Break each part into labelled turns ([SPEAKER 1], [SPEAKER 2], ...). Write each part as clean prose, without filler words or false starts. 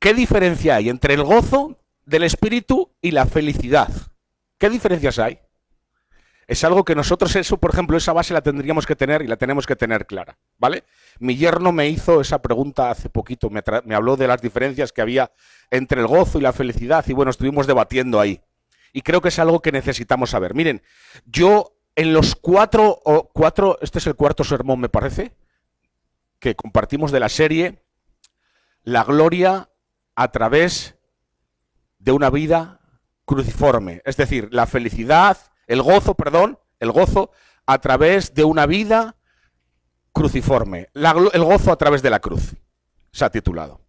[SPEAKER 1] ¿qué diferencia hay entre el gozo del espíritu y la felicidad? ¿Qué diferencias hay? Es algo que nosotros, eso, por ejemplo, esa base la tendríamos que tener y la tenemos que tener clara, ¿vale? Mi yerno me hizo esa pregunta hace poquito, me habló de las diferencias que había entre el gozo y la felicidad y bueno, estuvimos debatiendo ahí. Y creo que es algo que necesitamos saber. Miren, yo en los cuatro, este es el cuarto sermón me parece, que compartimos de la serie La gloria a través de una vida cruciforme, es decir, la felicidad, el gozo a través de una vida cruciforme, el gozo a través de la cruz, se ha titulado.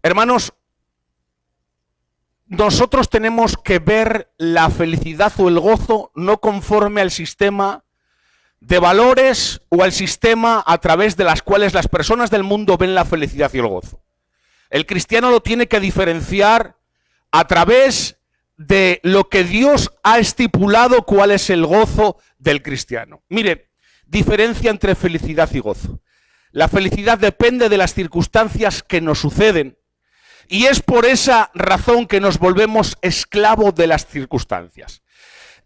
[SPEAKER 1] Hermanos, nosotros tenemos que ver la felicidad o el gozo no conforme al sistema de valores o al sistema a través de las cuales las personas del mundo ven la felicidad y el gozo. El cristiano lo tiene que diferenciar a través de lo que Dios ha estipulado cuál es el gozo del cristiano. Miren, diferencia entre felicidad y gozo. La felicidad depende de las circunstancias que nos suceden y es por esa razón que nos volvemos esclavos de las circunstancias.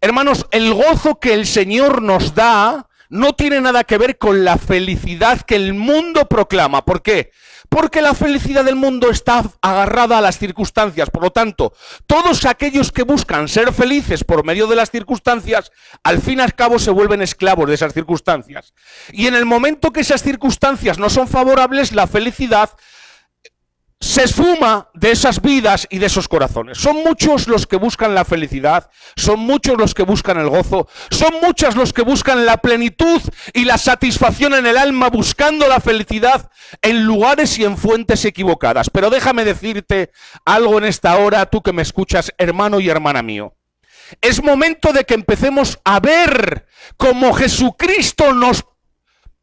[SPEAKER 1] Hermanos, el gozo que el Señor nos da no tiene nada que ver con la felicidad que el mundo proclama. ¿Por qué? Porque la felicidad del mundo está agarrada a las circunstancias. Por lo tanto, todos aquellos que buscan ser felices por medio de las circunstancias, al fin y al cabo se vuelven esclavos de esas circunstancias. Y en el momento que esas circunstancias no son favorables, la felicidad se esfuma de esas vidas y de esos corazones. Son muchos los que buscan la felicidad, son muchos los que buscan el gozo, son muchos los que buscan la plenitud y la satisfacción en el alma, buscando la felicidad en lugares y en fuentes equivocadas. Pero déjame decirte algo en esta hora, tú que me escuchas, hermano y hermana mío. Es momento de que empecemos a ver cómo Jesucristo nos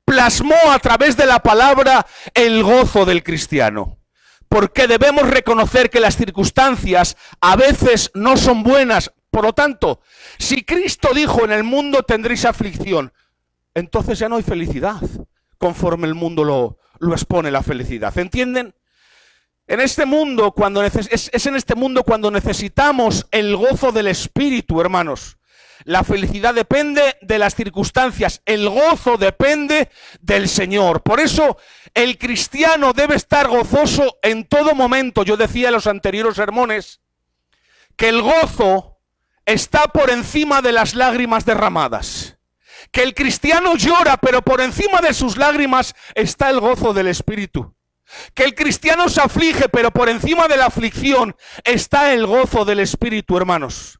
[SPEAKER 1] plasmó a través de la palabra el gozo del cristiano. Porque debemos reconocer que las circunstancias a veces no son buenas. Por lo tanto, si Cristo dijo en el mundo tendréis aflicción, entonces ya no hay felicidad, conforme el mundo lo expone la felicidad. ¿Entienden? En este mundo, es en este mundo cuando necesitamos el gozo del Espíritu, hermanos. La felicidad depende de las circunstancias, el gozo depende del Señor. Por eso el cristiano debe estar gozoso en todo momento. Yo decía en los anteriores sermones que el gozo está por encima de las lágrimas derramadas. Que el cristiano llora, pero por encima de sus lágrimas está el gozo del Espíritu. Que el cristiano se aflige, pero por encima de la aflicción está el gozo del Espíritu, hermanos.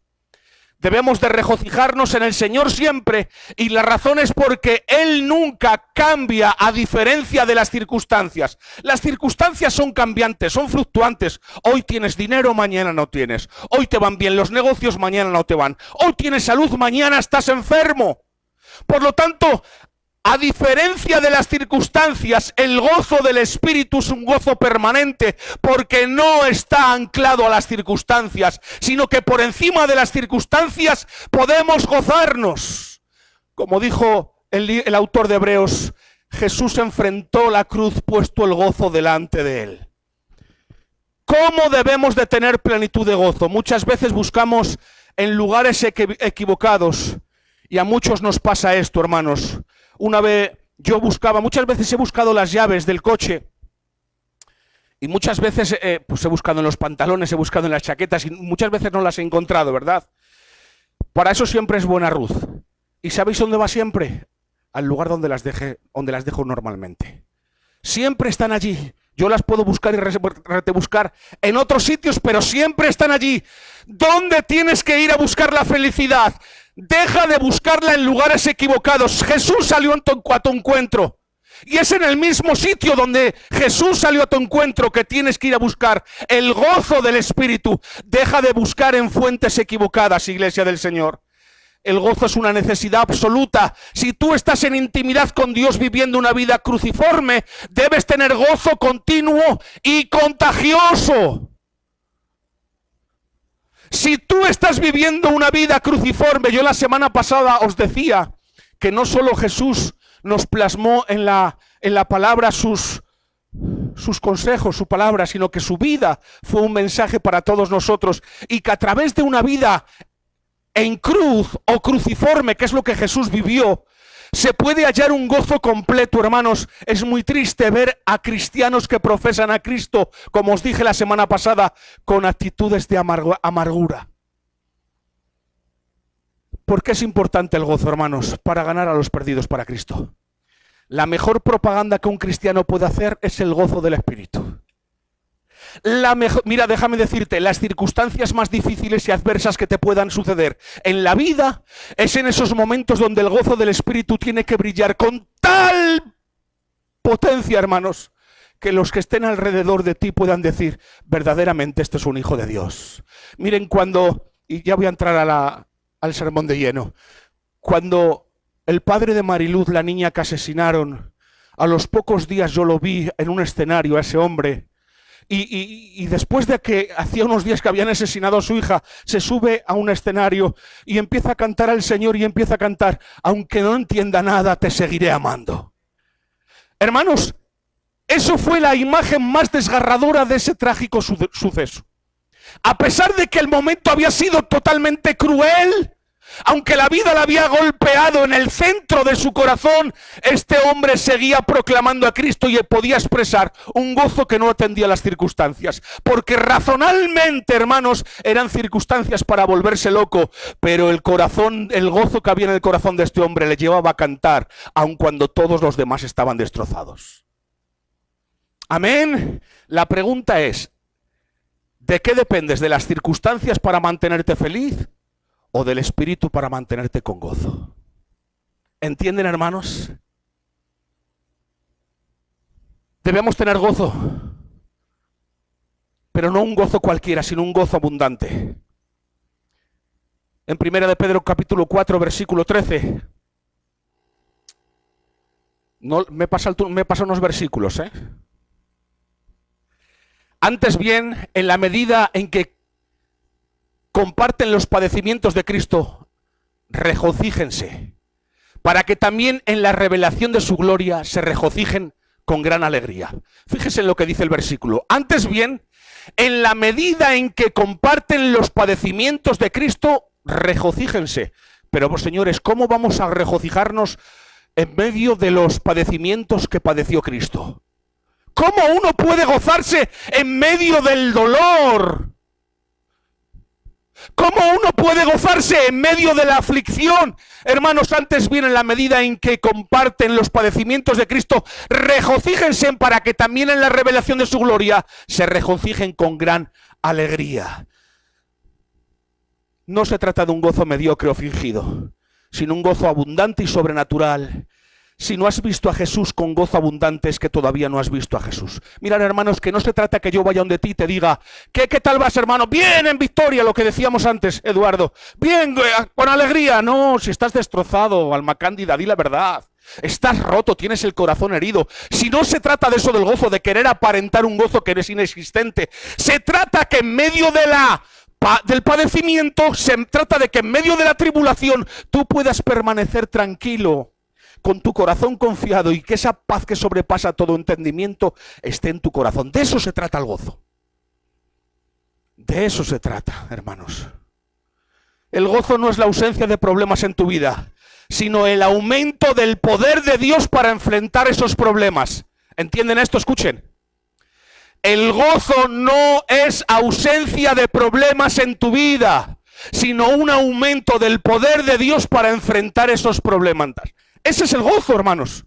[SPEAKER 1] Debemos de regocijarnos en el Señor siempre, y la razón es porque Él nunca cambia a diferencia de las circunstancias. Las circunstancias son cambiantes, son fluctuantes. Hoy tienes dinero, mañana no tienes. Hoy te van bien los negocios, mañana no te van. Hoy tienes salud, mañana estás enfermo. Por lo tanto, a diferencia de las circunstancias, el gozo del Espíritu es un gozo permanente, porque no está anclado a las circunstancias, sino que por encima de las circunstancias podemos gozarnos. Como dijo el autor de Hebreos, Jesús enfrentó la cruz puesto el gozo delante de él. ¿Cómo debemos de tener plenitud de gozo? Muchas veces buscamos en lugares equivocados, y a muchos nos pasa esto, hermanos. Una vez muchas veces he buscado las llaves del coche y muchas veces pues he buscado en los pantalones, he buscado en las chaquetas y muchas veces no las he encontrado, ¿verdad? Para eso siempre es buena Ruth. ¿Y sabéis dónde va siempre? Al lugar donde las dejo normalmente. Siempre están allí. Yo las puedo buscar y rebuscar en otros sitios, pero siempre están allí. ¿Dónde tienes que ir a buscar la felicidad? Deja de buscarla en lugares equivocados. Jesús salió a tu encuentro. Y es en el mismo sitio donde Jesús salió a tu encuentro que tienes que ir a buscar el gozo del Espíritu. Deja de buscar en fuentes equivocadas, Iglesia del Señor. El gozo es una necesidad absoluta. Si tú estás en intimidad con Dios viviendo una vida cruciforme, debes tener gozo continuo y contagioso. Si tú estás viviendo una vida cruciforme, yo la semana pasada os decía que no solo Jesús nos plasmó en la palabra sus sus consejos, su palabra, sino que su vida fue un mensaje para todos nosotros, y que a través de una vida en cruz o cruciforme, que es lo que Jesús vivió, se puede hallar un gozo completo, hermanos. Es muy triste ver a cristianos que profesan a Cristo, como os dije la semana pasada, con actitudes de amargura. ¿Por qué es importante el gozo, hermanos? Para ganar a los perdidos para Cristo. La mejor propaganda que un cristiano puede hacer es el gozo del Espíritu. Mira, déjame decirte, las circunstancias más difíciles y adversas que te puedan suceder en la vida es en esos momentos donde el gozo del Espíritu tiene que brillar con tal potencia, hermanos, que los que estén alrededor de ti puedan decir, verdaderamente este es un hijo de Dios. Miren, y ya voy a entrar al sermón de lleno, cuando el padre de Mariluz, la niña que asesinaron, a los pocos días yo lo vi en un escenario a ese hombre. Y después de que hacía unos días que habían asesinado a su hija, se sube a un escenario y empieza a cantar al Señor, y empieza a cantar, aunque no entienda nada, te seguiré amando. Hermanos, eso fue la imagen más desgarradora de ese trágico suceso. A pesar de que el momento había sido totalmente cruel, aunque la vida la había golpeado en el centro de su corazón, este hombre seguía proclamando a Cristo y podía expresar un gozo que no atendía a las circunstancias. Porque razonalmente, hermanos, eran circunstancias para volverse loco, pero el gozo que había en el corazón de este hombre le llevaba a cantar, aun cuando todos los demás estaban destrozados. Amén. La pregunta es, ¿de qué dependes? ¿De las circunstancias para mantenerte feliz o del Espíritu para mantenerte con gozo? ¿Entienden, hermanos? Debemos tener gozo, pero no un gozo cualquiera, sino un gozo abundante. En 1 de Pedro capítulo 4, versículo 13. No, me pasa unos versículos, Antes bien, en la medida en que comparten los padecimientos de Cristo, regocíjense, para que también en la revelación de su gloria se regocijen con gran alegría. Fíjense en lo que dice el versículo. Antes bien, en la medida en que comparten los padecimientos de Cristo, regocíjense. Pero, señores, ¿cómo vamos a regocijarnos en medio de los padecimientos que padeció Cristo? ¿Cómo uno puede gozarse en medio del dolor? ¿Cómo uno puede gozarse en medio de la aflicción? Hermanos, antes bien, en la medida en que comparten los padecimientos de Cristo, regocíjense para que también en la revelación de su gloria se regocijen con gran alegría. No se trata de un gozo mediocre o fingido, sino un gozo abundante y sobrenatural. Si no has visto a Jesús con gozo abundante, es que todavía no has visto a Jesús. Mirad, hermanos, que no se trata que yo vaya donde ti y te diga, ¿qué tal vas, hermano? Bien, en victoria, lo que decíamos antes, Eduardo. Bien, con alegría. No, si estás destrozado, alma cándida, di la verdad. Estás roto, tienes el corazón herido. Si no se trata de eso del gozo, de querer aparentar un gozo que es inexistente. Se trata que en medio del padecimiento, se trata de que en medio de la tribulación tú puedas permanecer tranquilo, con tu corazón confiado, y que esa paz que sobrepasa todo entendimiento esté en tu corazón. De eso se trata el gozo. De eso se trata, hermanos. El gozo no es la ausencia de problemas en tu vida, sino el aumento del poder de Dios para enfrentar esos problemas. ¿Entienden esto? Escuchen. El gozo no es ausencia de problemas en tu vida, sino un aumento del poder de Dios para enfrentar esos problemas. Ese es el gozo, hermanos.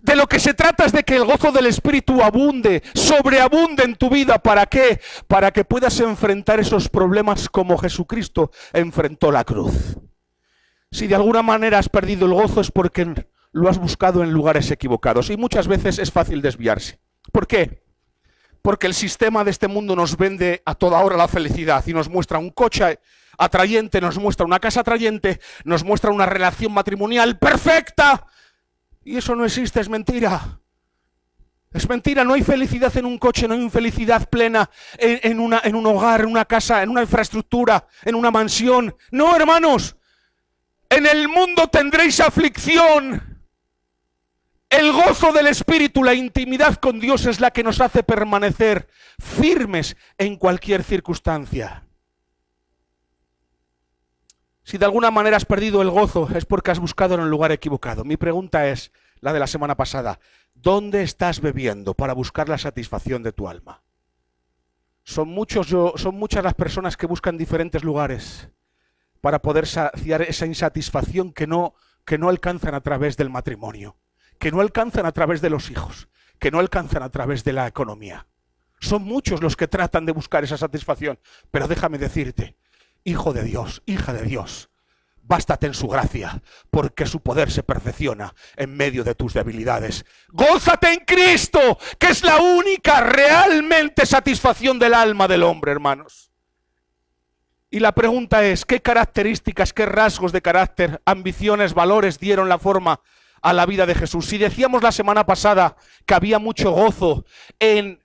[SPEAKER 1] De lo que se trata es de que el gozo del Espíritu abunde, sobreabunde en tu vida. ¿Para qué? Para que puedas enfrentar esos problemas como Jesucristo enfrentó la cruz. Si de alguna manera has perdido el gozo, es porque lo has buscado en lugares equivocados. Y muchas veces es fácil desviarse. ¿Por qué? Porque el sistema de este mundo nos vende a toda hora la felicidad y nos muestra un coche atrayente, nos muestra una casa atrayente, nos muestra una relación matrimonial perfecta. Y eso no existe, es mentira. Es mentira, no hay felicidad en un coche, no hay felicidad plena en un hogar, en una casa, en una infraestructura, en una mansión. No, hermanos, en el mundo tendréis aflicción. El gozo del Espíritu, la intimidad con Dios es la que nos hace permanecer firmes en cualquier circunstancia. Si de alguna manera has perdido el gozo, es porque has buscado en el lugar equivocado. Mi pregunta es la de la semana pasada. ¿Dónde estás bebiendo para buscar la satisfacción de tu alma? Son muchas las personas que buscan diferentes lugares para poder saciar esa insatisfacción que no alcanzan a través del matrimonio, que no alcanzan a través de los hijos, que no alcanzan a través de la economía. Son muchos los que tratan de buscar esa satisfacción, pero déjame decirte, hijo de Dios, hija de Dios, bástate en su gracia, porque su poder se perfecciona en medio de tus debilidades. Gózate en Cristo, que es la única realmente satisfacción del alma del hombre, hermanos. Y la pregunta es, ¿qué características, qué rasgos de carácter, ambiciones, valores dieron la forma a la vida de Jesús? Si decíamos la semana pasada que había mucho gozo en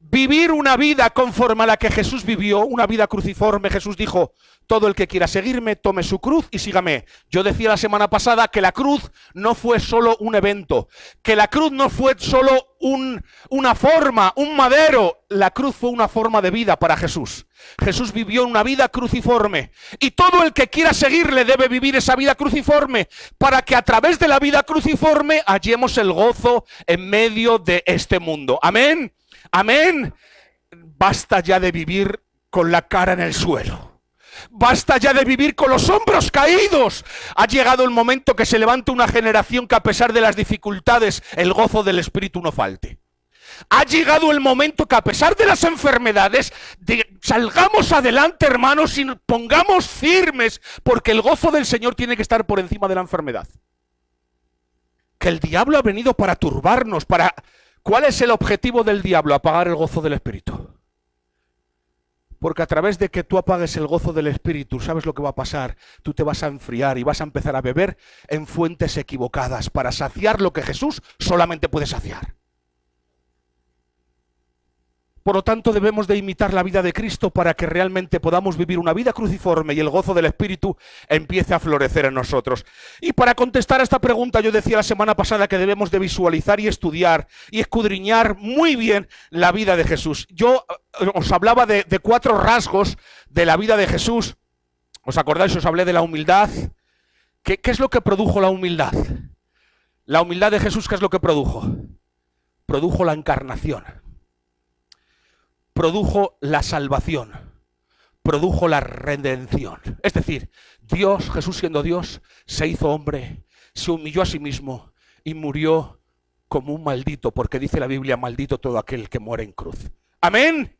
[SPEAKER 1] vivir una vida conforme a la que Jesús vivió, una vida cruciforme. Jesús dijo, todo el que quiera seguirme, tome su cruz y sígame. Yo decía la semana pasada que la cruz no fue solo un evento, que la cruz no fue solo una forma, un madero. La cruz fue una forma de vida para Jesús. Jesús vivió una vida cruciforme y todo el que quiera seguirle debe vivir esa vida cruciforme para que a través de la vida cruciforme hallemos el gozo en medio de este mundo. Amén. Amén. Basta ya de vivir con la cara en el suelo. Basta ya de vivir con los hombros caídos. Ha llegado el momento que se levante una generación que a pesar de las dificultades, el gozo del Espíritu no falte. Ha llegado el momento que a pesar de las enfermedades, salgamos adelante, hermanos, y nos pongamos firmes, porque el gozo del Señor tiene que estar por encima de la enfermedad. Que el diablo ha venido para turbarnos, para... ¿Cuál es el objetivo del diablo? Apagar el gozo del Espíritu. Porque a través de que tú apagues el gozo del Espíritu, ¿sabes lo que va a pasar? Tú te vas a enfriar y vas a empezar a beber en fuentes equivocadas para saciar lo que Jesús solamente puede saciar. Por lo tanto, debemos de imitar la vida de Cristo para que realmente podamos vivir una vida cruciforme y el gozo del Espíritu empiece a florecer en nosotros. Y para contestar a esta pregunta, yo decía la semana pasada que debemos de visualizar y estudiar y escudriñar muy bien la vida de Jesús. Yo os hablaba de 4 rasgos de la vida de Jesús. ¿Os acordáis? Os hablé de la humildad. ¿Qué es lo que produjo la humildad? La humildad de Jesús, ¿qué es lo que produjo? Produjo la encarnación. Produjo la salvación, produjo la redención. Es decir, Dios, Jesús siendo Dios, se hizo hombre, se humilló a sí mismo y murió como un maldito, porque dice la Biblia, maldito todo aquel que muere en cruz. Amén.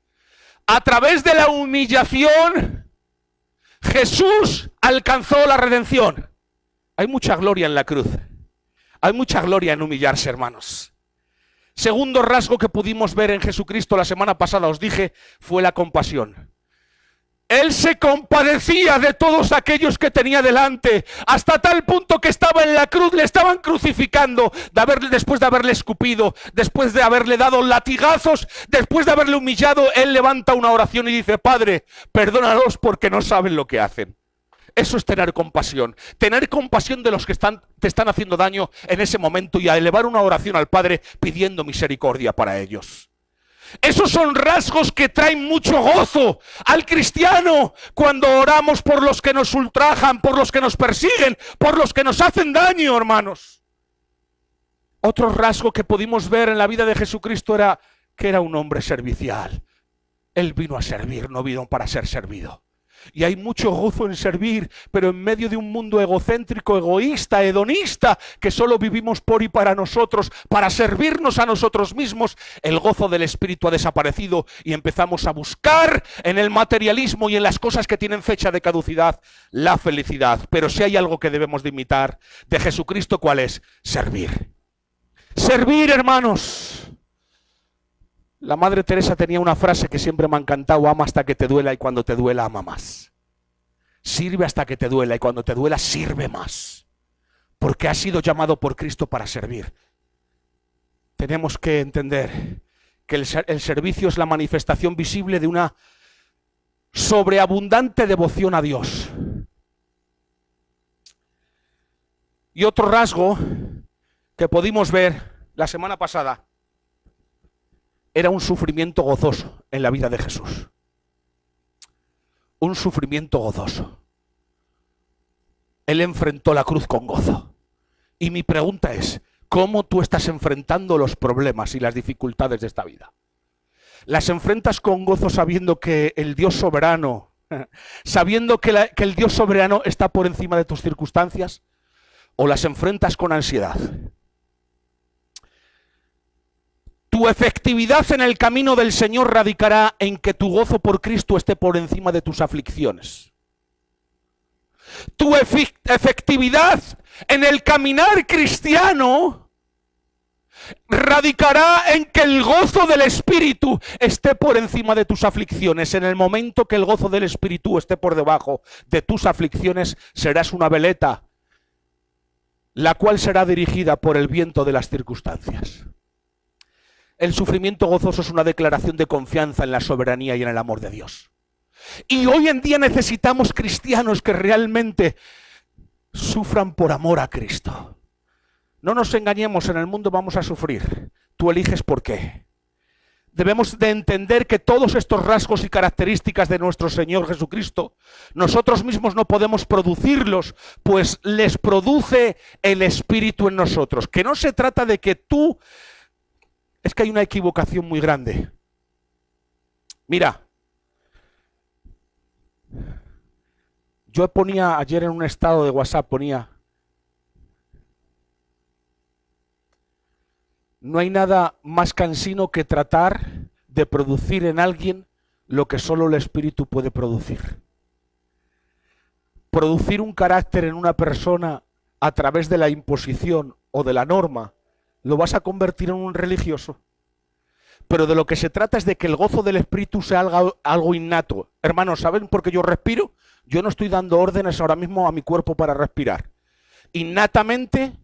[SPEAKER 1] A través de la humillación, Jesús alcanzó la redención. Hay mucha gloria en la cruz. Hay mucha gloria en humillarse, hermanos. Segundo rasgo que pudimos ver en Jesucristo la semana pasada, os dije, fue la compasión. Él se compadecía de todos aquellos que tenía delante, hasta tal punto que estaba en la cruz, le estaban crucificando, después de haberle escupido, después de haberle dado latigazos, después de haberle humillado, él levanta una oración y dice, Padre, perdónalos porque no saben lo que hacen. Eso es tener compasión de los que te están haciendo daño en ese momento y a elevar una oración al Padre pidiendo misericordia para ellos. Esos son rasgos que traen mucho gozo al cristiano cuando oramos por los que nos ultrajan, por los que nos persiguen, por los que nos hacen daño, hermanos. Otro rasgo que pudimos ver en la vida de Jesucristo era que era un hombre servicial. Él vino a servir, no vino para ser servido. Y hay mucho gozo en servir, pero en medio de un mundo egocéntrico, egoísta, hedonista, que solo vivimos por y para nosotros, para servirnos a nosotros mismos, el gozo del Espíritu ha desaparecido y empezamos a buscar en el materialismo y en las cosas que tienen fecha de caducidad la felicidad. Pero si hay algo que debemos de imitar de Jesucristo, ¿cuál es? Servir. Servir, hermanos. La Madre Teresa tenía una frase que siempre me ha encantado, ama hasta que te duela y cuando te duela ama más. Sirve hasta que te duela y cuando te duela sirve más. Porque has sido llamado por Cristo para servir. Tenemos que entender que el servicio es la manifestación visible de una sobreabundante devoción a Dios. Y otro rasgo que pudimos ver la semana pasada, era un sufrimiento gozoso en la vida de Jesús. Un sufrimiento gozoso. Él enfrentó la cruz con gozo. Y mi pregunta es, ¿cómo tú estás enfrentando los problemas y las dificultades de esta vida? ¿Las enfrentas con gozo sabiendo que el Dios soberano, sabiendo que el Dios soberano está por encima de tus circunstancias? ¿O las enfrentas con ansiedad? Tu efectividad en el camino del Señor radicará en que tu gozo por Cristo esté por encima de tus aflicciones. Tu efectividad en el caminar cristiano radicará en que el gozo del Espíritu esté por encima de tus aflicciones. En el momento que el gozo del Espíritu esté por debajo de tus aflicciones, serás una veleta, la cual será dirigida por el viento de las circunstancias. El sufrimiento gozoso es una declaración de confianza en la soberanía y en el amor de Dios. Y hoy en día necesitamos cristianos que realmente sufran por amor a Cristo. No nos engañemos, en el mundo vamos a sufrir. Tú eliges por qué. Debemos de entender que todos estos rasgos y características de nuestro Señor Jesucristo, nosotros mismos no podemos producirlos, pues les produce el Espíritu en nosotros. Que no se trata de que tú... Es que hay una equivocación muy grande. Mira, yo ponía ayer en un estado de WhatsApp, no hay nada más cansino que tratar de producir en alguien lo que solo el Espíritu puede producir. Producir un carácter en una persona a través de la imposición o de la norma, lo vas a convertir en un religioso. Pero de lo que se trata es de que el gozo del Espíritu sea algo innato. Hermanos, ¿saben por qué yo respiro? Yo no estoy dando órdenes ahora mismo a mi cuerpo para respirar. Innatamente,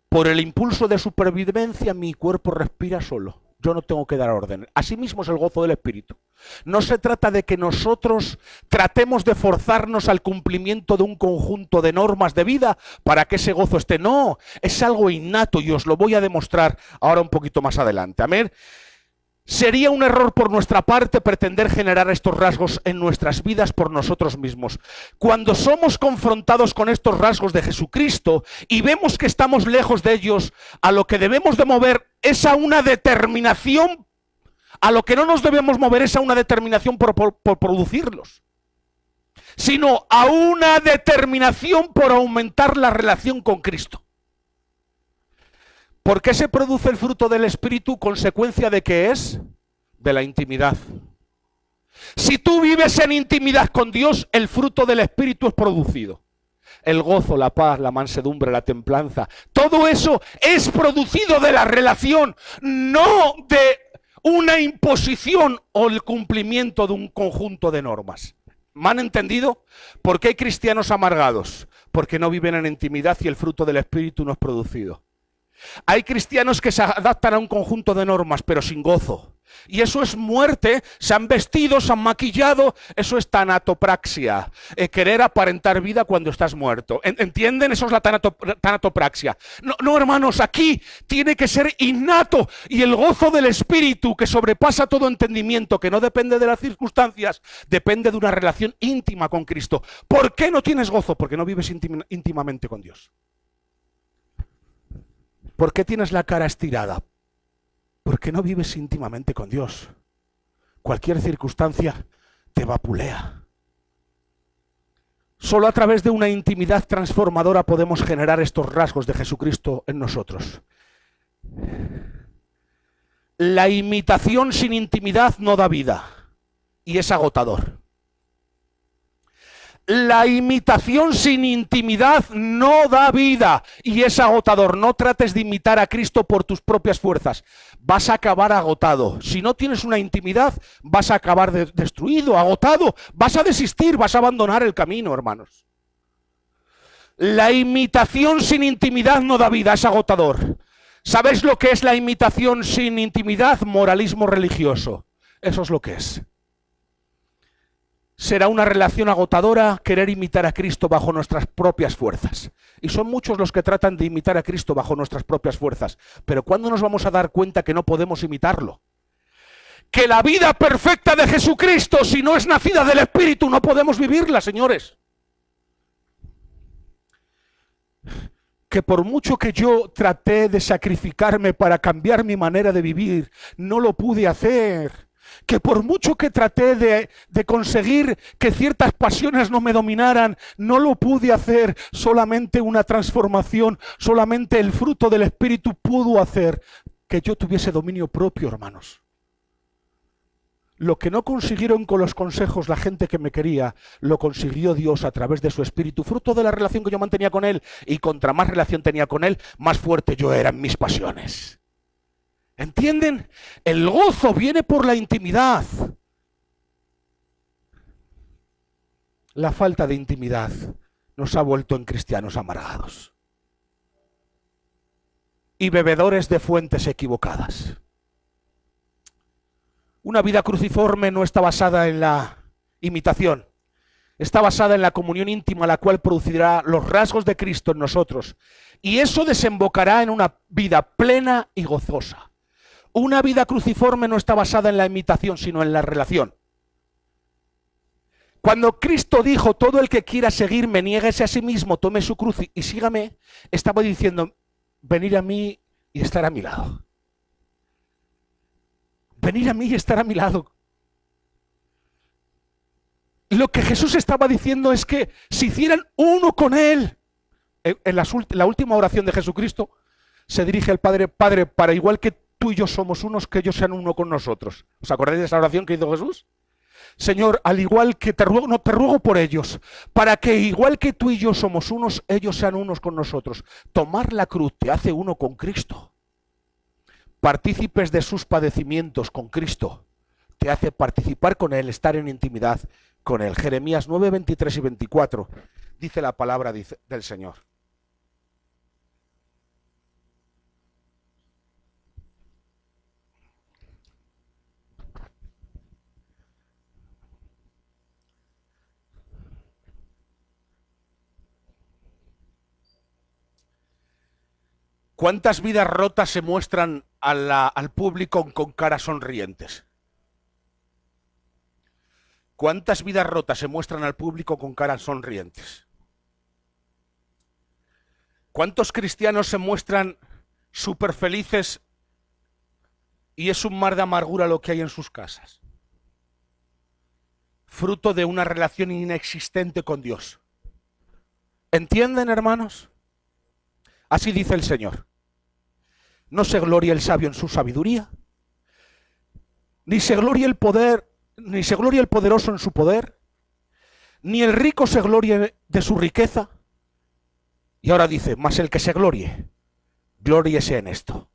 [SPEAKER 1] por el impulso de supervivencia, mi cuerpo respira solo. Yo no tengo que dar órdenes. Asimismo es el gozo del Espíritu. No se trata de que nosotros tratemos de forzarnos al cumplimiento de un conjunto de normas de vida para que ese gozo esté. No, es algo innato y os lo voy a demostrar ahora un poquito más adelante. Amén. Sería un error por nuestra parte pretender generar estos rasgos en nuestras vidas por nosotros mismos. Cuando somos confrontados con estos rasgos de Jesucristo y vemos que estamos lejos de ellos, a lo que debemos de mover es a una determinación, a lo que no nos debemos mover es a una determinación por producirlos, sino a una determinación por aumentar la relación con Cristo. ¿Por qué se produce el fruto del Espíritu? ¿Consecuencia de qué es? De la intimidad. Si tú vives en intimidad con Dios, el fruto del Espíritu es producido. El gozo, la paz, la mansedumbre, la templanza, todo eso es producido de la relación, no de una imposición o el cumplimiento de un conjunto de normas. ¿Me han entendido? ¿Por qué hay cristianos amargados? Porque no viven en intimidad y el fruto del Espíritu no es producido. Hay cristianos que se adaptan a un conjunto de normas, pero sin gozo. Y eso es muerte, se han vestido, se han maquillado, eso es tanatopraxia, querer aparentar vida cuando estás muerto. ¿Entienden? Eso es la tanatopraxia. No, hermanos, aquí tiene que ser innato y el gozo del Espíritu que sobrepasa todo entendimiento, que no depende de las circunstancias, depende de una relación íntima con Cristo. ¿Por qué no tienes gozo? Porque no vives íntimamente con Dios. ¿Por qué tienes la cara estirada? Porque no vives íntimamente con Dios. Cualquier circunstancia te vapulea. Solo a través de una intimidad transformadora podemos generar estos rasgos de Jesucristo en nosotros. La imitación sin intimidad no da vida y es agotador. La imitación sin intimidad no da vida y es agotador. No trates de imitar a Cristo por tus propias fuerzas. Vas a acabar agotado. Si no tienes una intimidad, vas a acabar destruido, agotado. Vas a desistir, vas a abandonar el camino, hermanos. La imitación sin intimidad no da vida, es agotador. ¿Sabéis lo que es la imitación sin intimidad? Moralismo religioso. Eso es lo que es. será una relación agotadora querer imitar a Cristo bajo nuestras propias fuerzas. Y son muchos los que tratan de imitar a Cristo bajo nuestras propias fuerzas. Pero ¿cuándo nos vamos a dar cuenta que no podemos imitarlo? Que la vida perfecta de Jesucristo, si no es nacida del Espíritu, no podemos vivirla, señores. Que por mucho que yo traté de sacrificarme para cambiar mi manera de vivir, no lo pude hacer. Que por mucho que traté de conseguir que ciertas pasiones no me dominaran, no lo pude hacer. Solamente una transformación, solamente el fruto del Espíritu pudo hacer que yo tuviese dominio propio, hermanos. Lo que no consiguieron con los consejos la gente que me quería, lo consiguió Dios a través de su Espíritu, fruto de la relación que yo mantenía con Él. Y contra más relación tenía con Él, más fuerte yo era en mis pasiones. ¿Entienden? El gozo viene por la intimidad. La falta de intimidad nos ha vuelto en cristianos amargados y bebedores de fuentes equivocadas. Una vida cruciforme no está basada en la imitación, está basada en la comunión íntima, la cual producirá los rasgos de Cristo en nosotros. Y eso desembocará en una vida plena y gozosa. Una vida cruciforme no está basada en la imitación, sino en la relación. Cuando Cristo dijo, todo el que quiera seguirme, niéguese a sí mismo, tome su cruz y sígame, estaba diciendo, venir a mí y estar a mi lado. Venir a mí y estar a mi lado. Lo que Jesús estaba diciendo es que se hicieran uno con Él. En la última oración de Jesucristo se dirige al Padre, Padre, para igual que tú y yo somos unos, que ellos sean uno con nosotros. ¿Os acordáis de esa oración que hizo Jesús? Señor, al igual que te ruego, no te ruego por ellos, para que igual que tú y yo somos unos, ellos sean unos con nosotros. Tomar la cruz te hace uno con Cristo. Partícipes de sus padecimientos con Cristo te hace participar con Él, estar en intimidad con Él. Jeremías 9, 23 y 24 dice la palabra del Señor. ¿Cuántas vidas rotas se muestran al público con caras sonrientes? ¿Cuántas vidas rotas se muestran al público con caras sonrientes? ¿Cuántos cristianos se muestran súper felices y es un mar de amargura lo que hay en sus casas? Fruto de una relación inexistente con Dios. ¿Entienden, hermanos? Así dice el Señor. No se gloria el sabio en su sabiduría, ni se gloria el poderoso en su poder, ni el rico se glorie de su riqueza. Y ahora dice, mas el que se glorie, glóriese en esto,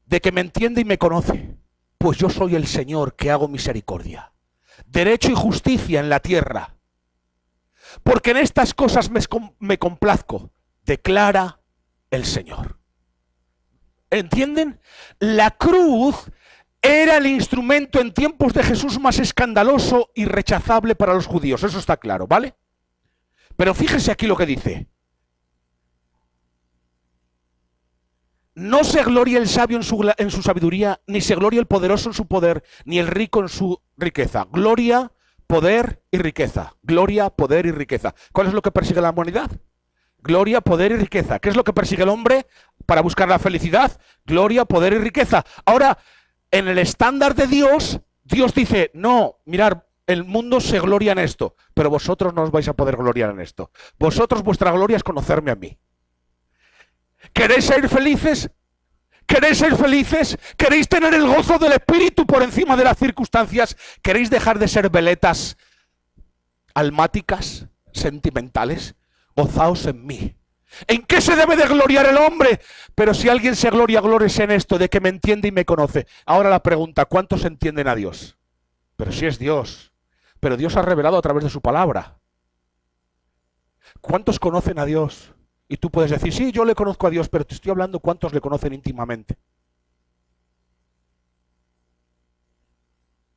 [SPEAKER 1] de que me entiende y me conoce, pues yo soy el Señor que hago misericordia, derecho y justicia en la tierra, porque en estas cosas me complazco, declara el Señor. ¿Entienden? La cruz era el instrumento en tiempos de Jesús más escandaloso y rechazable para los judíos, eso está claro, ¿vale? Pero fíjese aquí lo que dice. No se gloria el sabio en su sabiduría, ni se gloria el poderoso en su poder, ni el rico en su riqueza. Gloria, poder y riqueza. Gloria, poder y riqueza. ¿Cuál es lo que persigue la humanidad? Gloria, poder y riqueza. ¿Qué es lo que persigue el hombre para buscar la felicidad? Gloria, poder y riqueza. Ahora, en el estándar de Dios, Dios dice, no, mirad, el mundo se gloria en esto, pero vosotros no os vais a poder gloriar en esto. Vosotros, vuestra gloria es conocerme a mí. ¿Queréis ser felices? ¿Queréis ser felices? ¿Queréis tener el gozo del Espíritu por encima de las circunstancias? ¿Queréis dejar de ser veletas almáticas, sentimentales? Gozaos en mí. ¿En qué se debe de gloriar el hombre? Pero si alguien se gloria, glóriese en esto, de que me entiende y me conoce. Ahora la pregunta, ¿cuántos entienden a Dios? Pero si es Dios. Pero Dios ha revelado a través de su palabra. ¿Cuántos conocen a Dios? Y tú puedes decir, sí, yo le conozco a Dios, pero te estoy hablando cuántos le conocen íntimamente.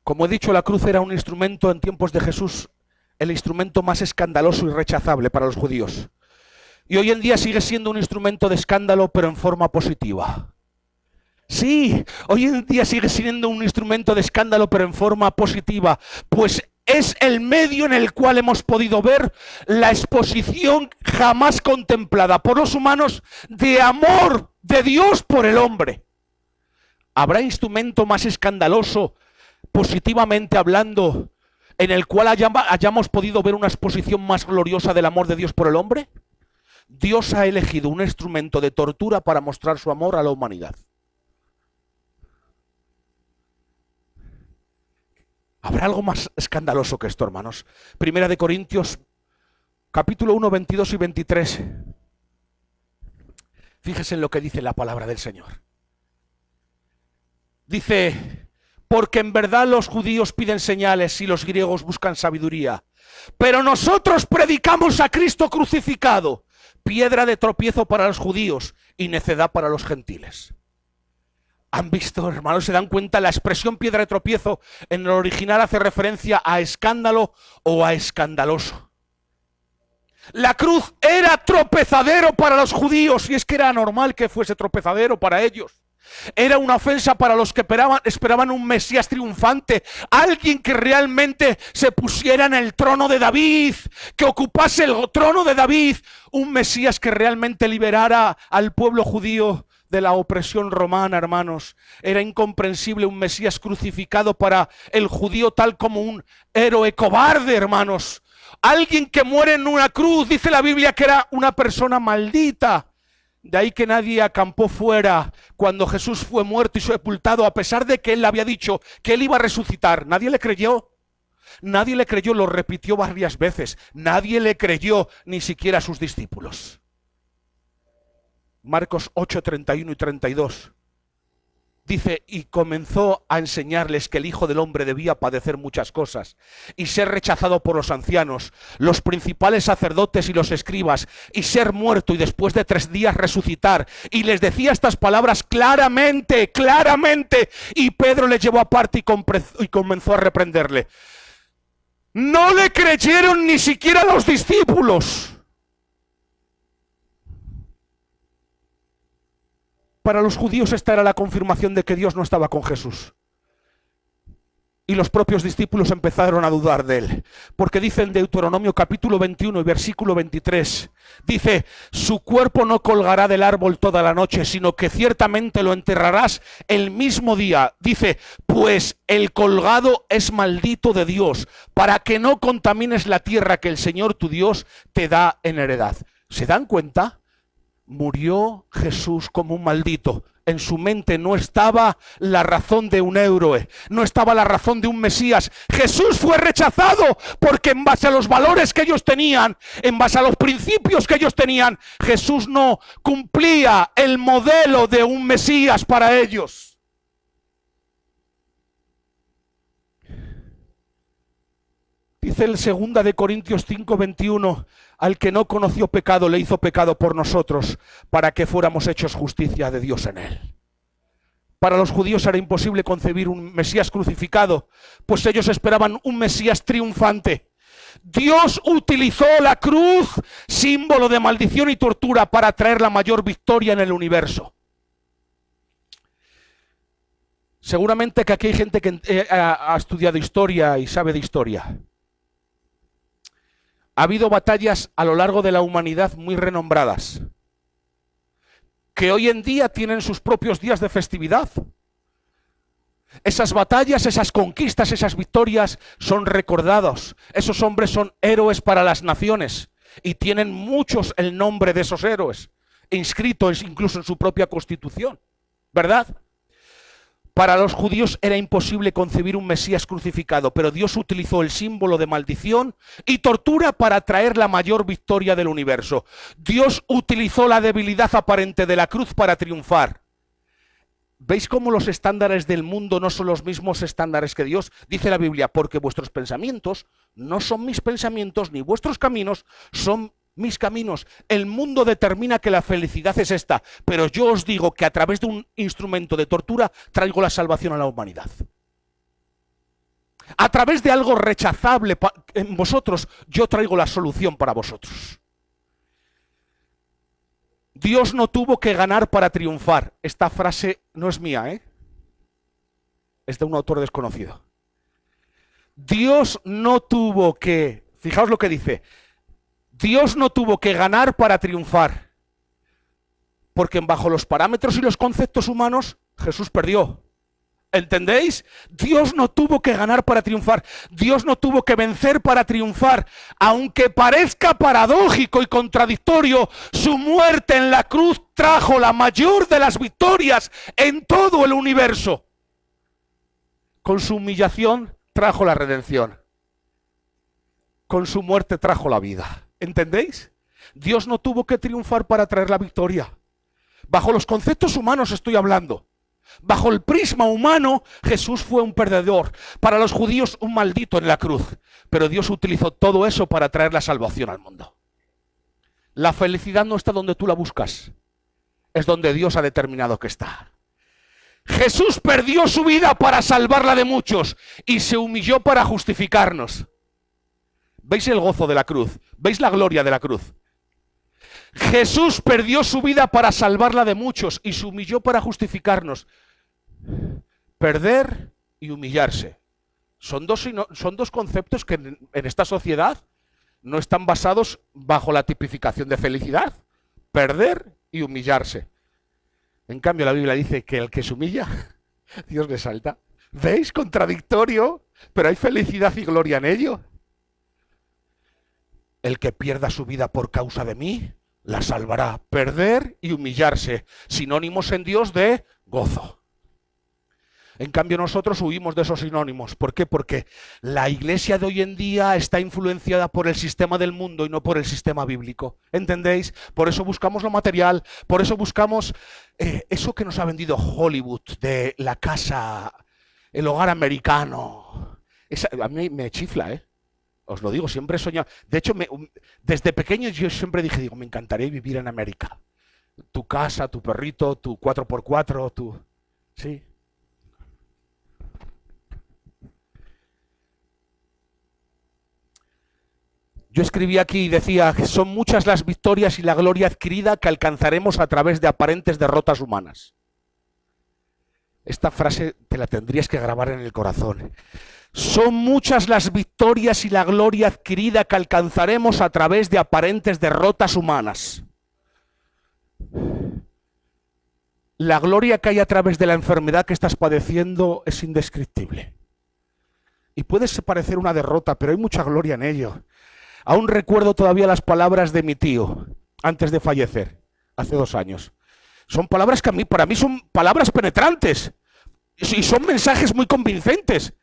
[SPEAKER 1] Como he dicho, la cruz era un instrumento en tiempos de Jesús, el instrumento más escandaloso y rechazable para los judíos. Y hoy en día sigue siendo un instrumento de escándalo, pero en forma positiva. Sí, hoy en día sigue siendo un instrumento de escándalo, pero en forma positiva, pues es el medio en el cual hemos podido ver la exposición jamás contemplada por los humanos de amor de Dios por el hombre. ¿Habrá instrumento más escandaloso, positivamente hablando, en el cual hayamos podido ver una exposición más gloriosa del amor de Dios por el hombre? Dios ha elegido un instrumento de tortura para mostrar su amor a la humanidad. ¿Habrá algo más escandaloso que esto, hermanos? Primera de Corintios, capítulo 1, 22 y 23. Fíjese en lo que dice la palabra del Señor. Dice, porque en verdad los judíos piden señales y los griegos buscan sabiduría. Pero nosotros predicamos a Cristo crucificado, piedra de tropiezo para los judíos y necedad para los gentiles. ¿Han visto, hermanos? ¿Se dan cuenta? La expresión piedra de tropiezo en el original hace referencia a escándalo o a escandaloso. La cruz era tropezadero para los judíos y es que era normal que fuese tropezadero para ellos. Era una ofensa para los que esperaban un Mesías triunfante, alguien que realmente se pusiera en el trono de David, que ocupase el trono de David, un Mesías que realmente liberara al pueblo judío de la opresión romana, hermanos. Era incomprensible un Mesías crucificado para el judío tal como un héroe cobarde, hermanos. Alguien que muere en una cruz, dice la Biblia que era una persona maldita. De ahí que nadie acampó fuera cuando Jesús fue muerto y sepultado, a pesar de que él había dicho que él iba a resucitar. Nadie le creyó. Nadie le creyó, lo repitió varias veces. Nadie le creyó, ni siquiera a sus discípulos. Marcos 8, 31 y 32. Dice, y comenzó a enseñarles que el Hijo del Hombre debía padecer muchas cosas y ser rechazado por los ancianos, los principales sacerdotes y los escribas, y ser muerto y después de 3 días resucitar. Y les decía estas palabras claramente, claramente. Y Pedro le llevó aparte y comenzó a reprenderle. No le creyeron ni siquiera los discípulos. Para los judíos esta era la confirmación de que Dios no estaba con Jesús. Y los propios discípulos empezaron a dudar de él. Porque dice en Deuteronomio capítulo 21 y versículo 23, dice, su cuerpo no colgará del árbol toda la noche, sino que ciertamente lo enterrarás el mismo día. Dice, pues el colgado es maldito de Dios, para que no contamines la tierra que el Señor tu Dios te da en heredad. ¿Se dan cuenta? Murió Jesús como un maldito. En su mente no estaba la razón de un héroe, no estaba la razón de un Mesías. Jesús fue rechazado porque en base a los valores que ellos tenían, en base a los principios que ellos tenían, Jesús no cumplía el modelo de un Mesías para ellos. Dice el 2 de Corintios 5, 21, al que no conoció pecado le hizo pecado por nosotros, para que fuéramos hechos justicia de Dios en él. Para los judíos era imposible concebir un Mesías crucificado, pues ellos esperaban un Mesías triunfante. Dios utilizó la cruz, símbolo de maldición y tortura, para traer la mayor victoria en el universo. Seguramente que aquí hay gente que ha estudiado historia y sabe de historia. Ha habido batallas a lo largo de la humanidad muy renombradas, que hoy en día tienen sus propios días de festividad. Esas batallas, esas conquistas, esas victorias son recordados. Esos hombres son héroes para las naciones y tienen muchos el nombre de esos héroes, inscritos incluso en su propia constitución, ¿verdad? Para los judíos era imposible concebir un Mesías crucificado, pero Dios utilizó el símbolo de maldición y tortura para traer la mayor victoria del universo. Dios utilizó la debilidad aparente de la cruz para triunfar. ¿Veis cómo los estándares del mundo no son los mismos estándares que Dios? Dice la Biblia, porque vuestros pensamientos no son mis pensamientos, ni vuestros caminos son mis caminos. El mundo determina que la felicidad es esta, pero yo os digo que a través de un instrumento de tortura traigo la salvación a la humanidad. A través de algo rechazable en vosotros, yo traigo la solución para vosotros. Dios no tuvo que ganar para triunfar. Esta frase no es mía, ¿eh? Es de un autor desconocido. Dios no tuvo que, fijaos lo que dice, Dios no tuvo que ganar para triunfar, porque bajo los parámetros y los conceptos humanos, Jesús perdió. ¿Entendéis? Dios no tuvo que ganar para triunfar. Dios no tuvo que vencer para triunfar. Aunque parezca paradójico y contradictorio, su muerte en la cruz trajo la mayor de las victorias en todo el universo. Con su humillación trajo la redención. Con su muerte trajo la vida. ¿Entendéis? Dios no tuvo que triunfar para traer la victoria. Bajo los conceptos humanos estoy hablando. Bajo el prisma humano, Jesús fue un perdedor. Para los judíos, un maldito en la cruz. Pero Dios utilizó todo eso para traer la salvación al mundo. La felicidad no está donde tú la buscas. Es donde Dios ha determinado que está. Jesús perdió su vida para salvarla de muchos y se humilló para justificarnos. ¿Veis el gozo de la cruz? ¿Veis la gloria de la cruz? Jesús perdió su vida para salvarla de muchos y se humilló para justificarnos. Perder y humillarse. Son dos conceptos que en esta sociedad no están basados bajo la tipificación de felicidad. Perder y humillarse. En cambio, la Biblia dice que el que se humilla, Dios le exalta. ¿Veis? Contradictorio, pero hay felicidad y gloria en ello. El que pierda su vida por causa de mí, la salvará. Perder y humillarse, sinónimos en Dios de gozo. En cambio nosotros huimos de esos sinónimos. ¿Por qué? Porque la iglesia de hoy en día está influenciada por el sistema del mundo y no por el sistema bíblico. ¿Entendéis? Por eso buscamos lo material, por eso buscamos eso que nos ha vendido Hollywood, de la casa, el hogar americano. A mí me chifla, ¿eh? Os lo digo, siempre he soñado. De hecho, desde pequeño yo siempre dije, me encantaría vivir en América. Tu casa, tu perrito, tu 4x4, tu... Sí. Yo escribí aquí y decía, son muchas las victorias y la gloria adquirida que alcanzaremos a través de aparentes derrotas humanas. Esta frase te la tendrías que grabar en el corazón. Son muchas las victorias y la gloria adquirida que alcanzaremos a través de aparentes derrotas humanas. La gloria que hay a través de la enfermedad que estás padeciendo es indescriptible. Y puede parecer una derrota, pero hay mucha gloria en ello. Aún recuerdo todavía las palabras de mi tío antes de fallecer, hace 2 años. Son palabras que para mí son palabras penetrantes y son mensajes muy convincentes.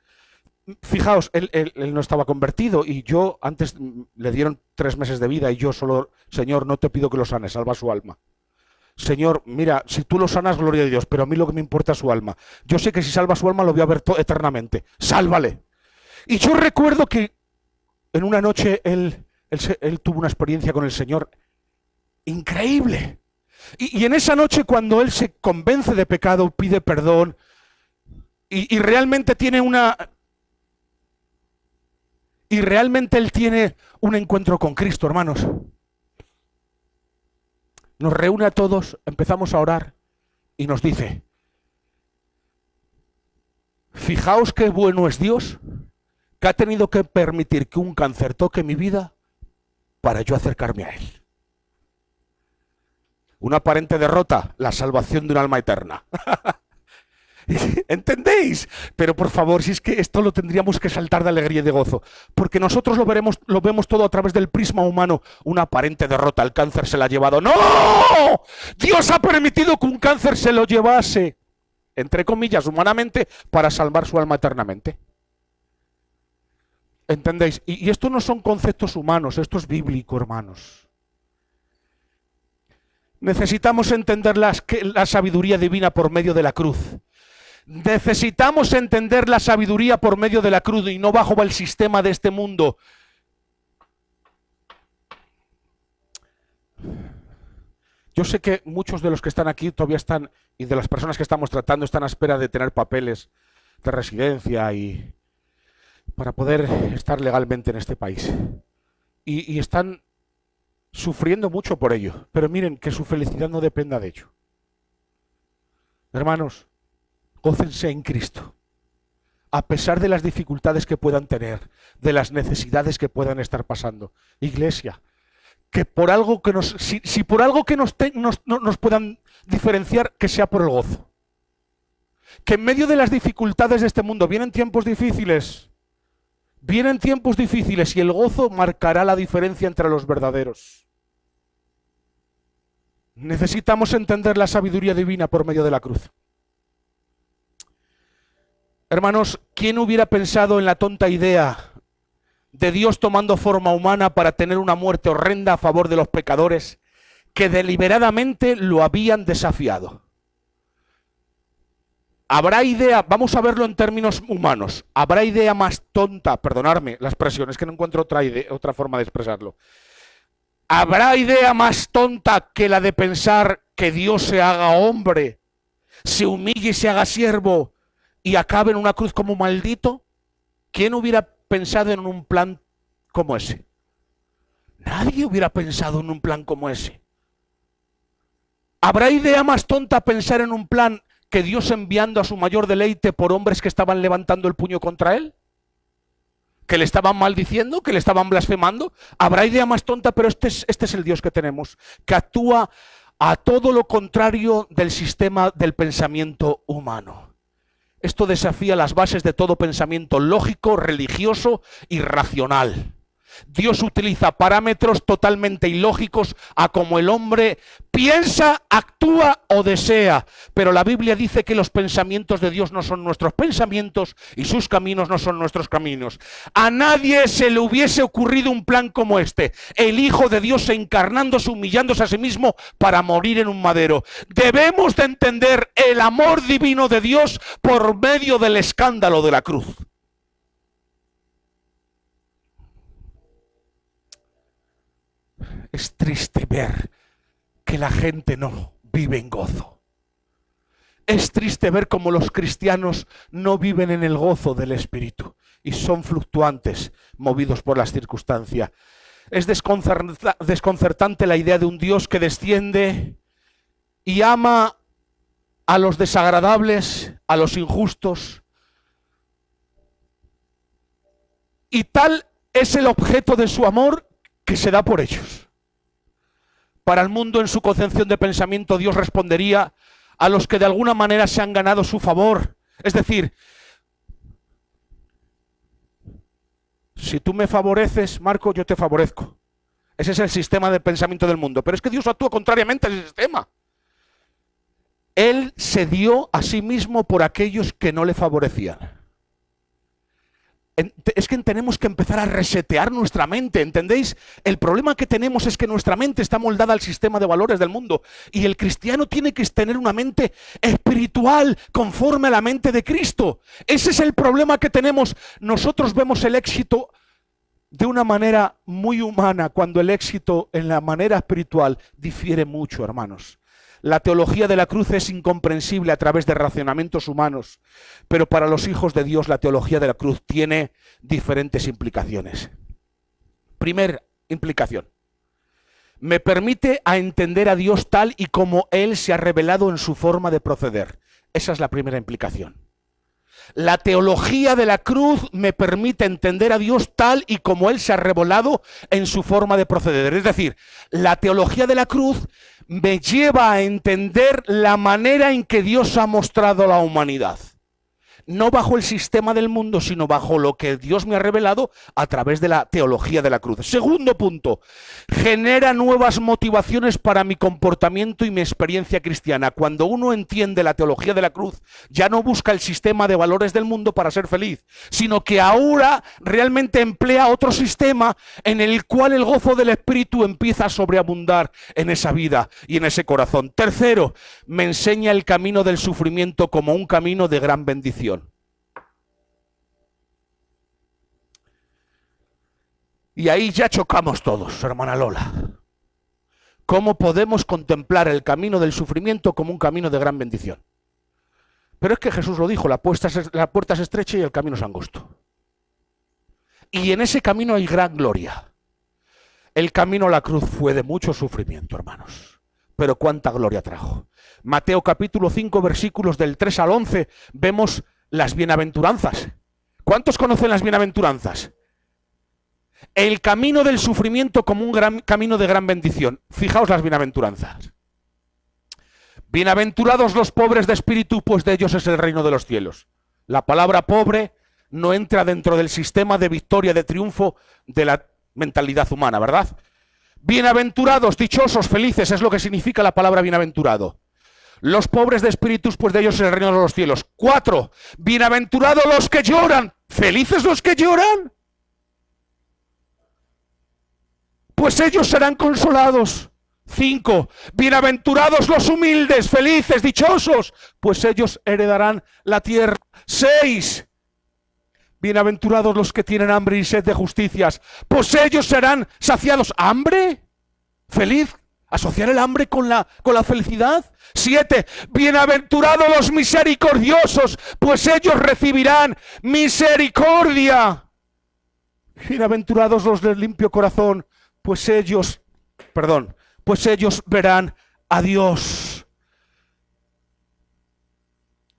[SPEAKER 1] Fijaos, él no estaba convertido y yo antes le dieron 3 meses de vida y yo solo, Señor, no te pido que lo sanes, salva su alma. Señor, mira, si tú lo sanas, gloria a Dios, pero a mí lo que me importa es su alma. Yo sé que si salva su alma lo voy a ver eternamente. Sálvale. Y yo recuerdo que en una noche él tuvo una experiencia con el Señor increíble. Y en esa noche cuando él se convence de pecado, pide perdón y realmente tiene Y realmente él tiene un encuentro con Cristo, hermanos. Nos reúne a todos, empezamos a orar y nos dice, fijaos qué bueno es Dios, que ha tenido que permitir que un cáncer toque mi vida para yo acercarme a Él. Una aparente derrota, la salvación de un alma eterna. ¿Entendéis? Pero por favor, si es que esto lo tendríamos que saltar de alegría y de gozo, porque nosotros lo vemos todo a través del prisma humano. Una aparente derrota, el cáncer se la ha llevado. ¡No! Dios ha permitido que un cáncer se lo llevase, entre comillas, humanamente, para salvar su alma eternamente. ¿Entendéis? Y esto no son conceptos humanos, esto es bíblico, hermanos. Necesitamos entender la sabiduría divina por medio de la cruz. Necesitamos entender la sabiduría por medio de la cruz y no bajo el sistema de este mundo. Yo sé que muchos de los que están aquí todavía están, y de las personas que estamos tratando, están a espera de tener papeles de residencia y para poder estar legalmente en este país. Y están sufriendo mucho por ello. Pero miren, que su felicidad no dependa de ello. Hermanos, gócense en Cristo. A pesar de las dificultades que puedan tener, de las necesidades que puedan estar pasando. Iglesia, que por algo que si por algo que nos puedan diferenciar, que sea por el gozo. Que en medio de las dificultades de este mundo vienen tiempos difíciles y el gozo marcará la diferencia entre los verdaderos. Necesitamos entender la sabiduría divina por medio de la cruz. Hermanos, ¿quién hubiera pensado en la tonta idea de Dios tomando forma humana para tener una muerte horrenda a favor de los pecadores que deliberadamente lo habían desafiado? ¿Habrá idea, vamos a verlo en términos humanos, habrá idea más tonta, perdonadme la expresión, es que no encuentro otra forma de expresarlo, habrá idea más tonta que la de pensar que Dios se haga hombre, se humille y se haga siervo y acabe en una cruz como maldito? ¿Quién hubiera pensado en un plan como ese? Nadie hubiera pensado en un plan como ese. ¿Habrá idea más tonta pensar en un plan que Dios enviando a su mayor deleite por hombres que estaban levantando el puño contra él? ¿Que le estaban maldiciendo? ¿Que le estaban blasfemando? Habrá idea más tonta, pero este es el Dios que tenemos, que actúa a todo lo contrario del sistema del pensamiento humano. Esto desafía las bases de todo pensamiento lógico, religioso y racional. Dios utiliza parámetros totalmente ilógicos a como el hombre piensa, actúa o desea. Pero la Biblia dice que los pensamientos de Dios no son nuestros pensamientos y sus caminos no son nuestros caminos. A nadie se le hubiese ocurrido un plan como este. El Hijo de Dios encarnándose, humillándose a sí mismo para morir en un madero. Debemos de entender el amor divino de Dios por medio del escándalo de la cruz. Es triste ver que la gente no vive en gozo. Es triste ver cómo los cristianos no viven en el gozo del Espíritu y son fluctuantes, movidos por las circunstancias. Es desconcertante la idea de un Dios que desciende y ama a los desagradables, a los injustos. Y tal es el objeto de su amor que se da por ellos. Para el mundo, en su concepción de pensamiento, Dios respondería a los que de alguna manera se han ganado su favor. Es decir, si tú me favoreces, Marco, yo te favorezco. Ese es el sistema de pensamiento del mundo. Pero es que Dios actúa contrariamente a ese sistema. Él se dio a sí mismo por aquellos que no le favorecían. Es que tenemos que empezar a resetear nuestra mente, ¿entendéis? El problema que tenemos es que nuestra mente está moldada al sistema de valores del mundo y el cristiano tiene que tener una mente espiritual conforme a la mente de Cristo. Ese es el problema que tenemos. Nosotros vemos el éxito de una manera muy humana cuando el éxito en la manera espiritual difiere mucho, hermanos. La teología de la cruz es incomprensible a través de racionamientos humanos, pero para los hijos de Dios la teología de la cruz tiene diferentes implicaciones. Primera implicación: me permite a entender a Dios tal y como Él se ha revelado en su forma de proceder. Esa es la primera implicación. La teología de la cruz me permite entender a Dios tal y como Él se ha revelado en su forma de proceder. Es decir, la teología de la cruz me lleva a entender la manera en que Dios ha mostrado a la humanidad. No bajo el sistema del mundo, sino bajo lo que Dios me ha revelado a través de la teología de la cruz. Segundo punto, genera nuevas motivaciones para mi comportamiento y mi experiencia cristiana. Cuando uno entiende la teología de la cruz, ya no busca el sistema de valores del mundo para ser feliz, sino que ahora realmente emplea otro sistema en el cual el gozo del Espíritu empieza a sobreabundar en esa vida y en ese corazón. Tercero, me enseña el camino del sufrimiento como un camino de gran bendición. Y ahí ya chocamos todos, hermana Lola. ¿Cómo podemos contemplar el camino del sufrimiento como un camino de gran bendición? Pero es que Jesús lo dijo, la puerta es estrecha y el camino es angosto. Y en ese camino hay gran gloria. El camino a la cruz fue de mucho sufrimiento, hermanos. Pero cuánta gloria trajo. Mateo capítulo 5, versículos del 3 al 11, vemos las bienaventuranzas. ¿Cuántos conocen las bienaventuranzas? El camino del sufrimiento como un gran camino de gran bendición. Fijaos las bienaventuranzas. Bienaventurados los pobres de espíritu, pues de ellos es el reino de los cielos. La palabra pobre no entra dentro del sistema de victoria, de triunfo de la mentalidad humana, ¿verdad? Bienaventurados, dichosos, felices, es lo que significa la palabra bienaventurado. Los pobres de espíritus, pues de ellos es el reino de los cielos. 4. Bienaventurados los que lloran, felices los que lloran, pues ellos serán consolados. 5. Bienaventurados los humildes, felices, dichosos, pues ellos heredarán la tierra. 6. Bienaventurados los que tienen hambre y sed de justicias, pues ellos serán saciados. ¿Hambre? ¿Feliz? ¿Asociar el hambre con la felicidad? 7. Bienaventurados los misericordiosos, pues ellos recibirán misericordia. Bienaventurados los de limpio corazón, pues ellos verán a Dios.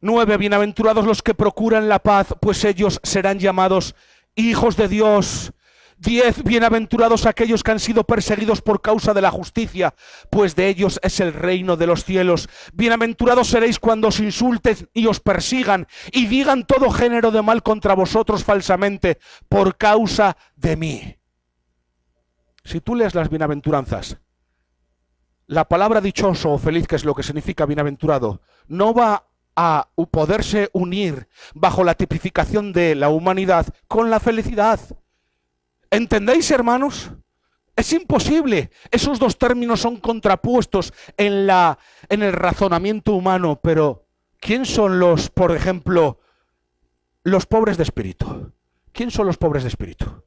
[SPEAKER 1] 9. Bienaventurados los que procuran la paz, pues ellos serán llamados hijos de Dios. 10. Bienaventurados aquellos que han sido perseguidos por causa de la justicia, pues de ellos es el reino de los cielos. Bienaventurados seréis cuando os insulten y os persigan y digan todo género de mal contra vosotros falsamente por causa de mí. Si tú lees las bienaventuranzas, la palabra dichoso o feliz, que es lo que significa bienaventurado, no va a poderse unir bajo la tipificación de la humanidad con la felicidad. ¿Entendéis, hermanos? Es imposible. Esos dos términos son contrapuestos en el razonamiento humano, pero ¿quién son por ejemplo, los pobres de espíritu? ¿Quién son los pobres de espíritu?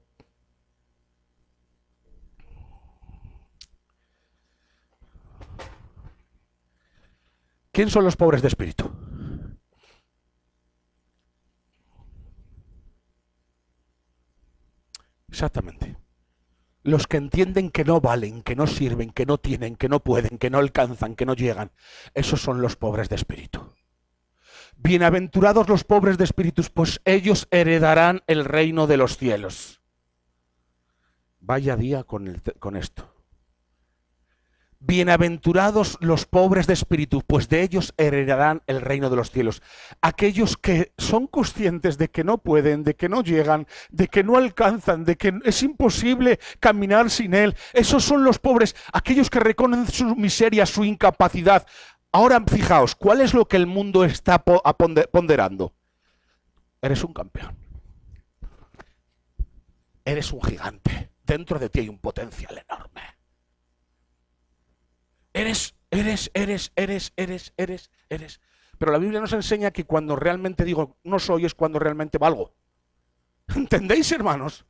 [SPEAKER 1] ¿Quién son los pobres de espíritu? Exactamente. Los que entienden que no valen, que no sirven, que no tienen, que no pueden, que no alcanzan, que no llegan. Esos son los pobres de espíritu. Bienaventurados los pobres de espíritu, pues ellos heredarán el reino de los cielos. Vaya día con esto. Bienaventurados los pobres de espíritu, pues de ellos heredarán el reino de los cielos. Aquellos que son conscientes de que no pueden, de que no llegan, de que no alcanzan, de que es imposible caminar sin él. Esos son los pobres, aquellos que reconocen su miseria, su incapacidad. Ahora fijaos, ¿cuál es lo que el mundo está ponderando? Eres un campeón. Eres un gigante. Dentro de ti hay un potencial enorme. Eres. Pero la Biblia nos enseña que cuando realmente digo no soy es cuando realmente valgo. ¿Entendéis, hermanos?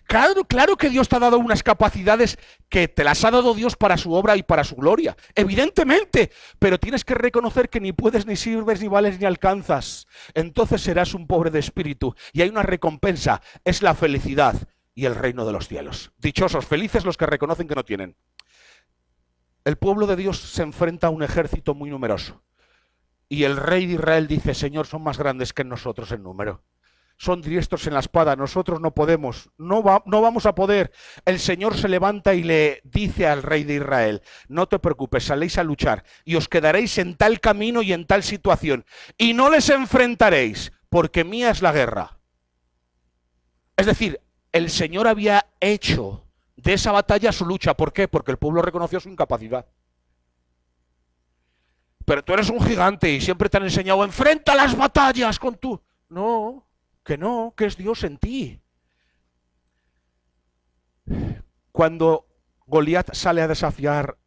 [SPEAKER 1] Claro que Dios te ha dado unas capacidades que te las ha dado Dios para su obra y para su gloria. Evidentemente. Pero tienes que reconocer que ni puedes, ni sirves, ni vales, ni alcanzas. Entonces serás un pobre de espíritu. Y hay una recompensa. Es la felicidad y el reino de los cielos. Dichosos, felices los que reconocen que no tienen. El pueblo de Dios se enfrenta a un ejército muy numeroso. Y el rey de Israel dice, Señor, son más grandes que nosotros en número. Son diestros en la espada, nosotros no podemos, no vamos a poder. El Señor se levanta y le dice al rey de Israel, no te preocupes, saléis a luchar y os quedaréis en tal camino y en tal situación. Y no les enfrentaréis, porque mía es la guerra. Es decir, el Señor había hecho de esa batalla su lucha. ¿Por qué? Porque el pueblo reconoció su incapacidad. Pero tú eres un gigante y siempre te han enseñado, enfrenta las batallas con tu... No, que es Dios en ti. Cuando Goliat sale a desafiar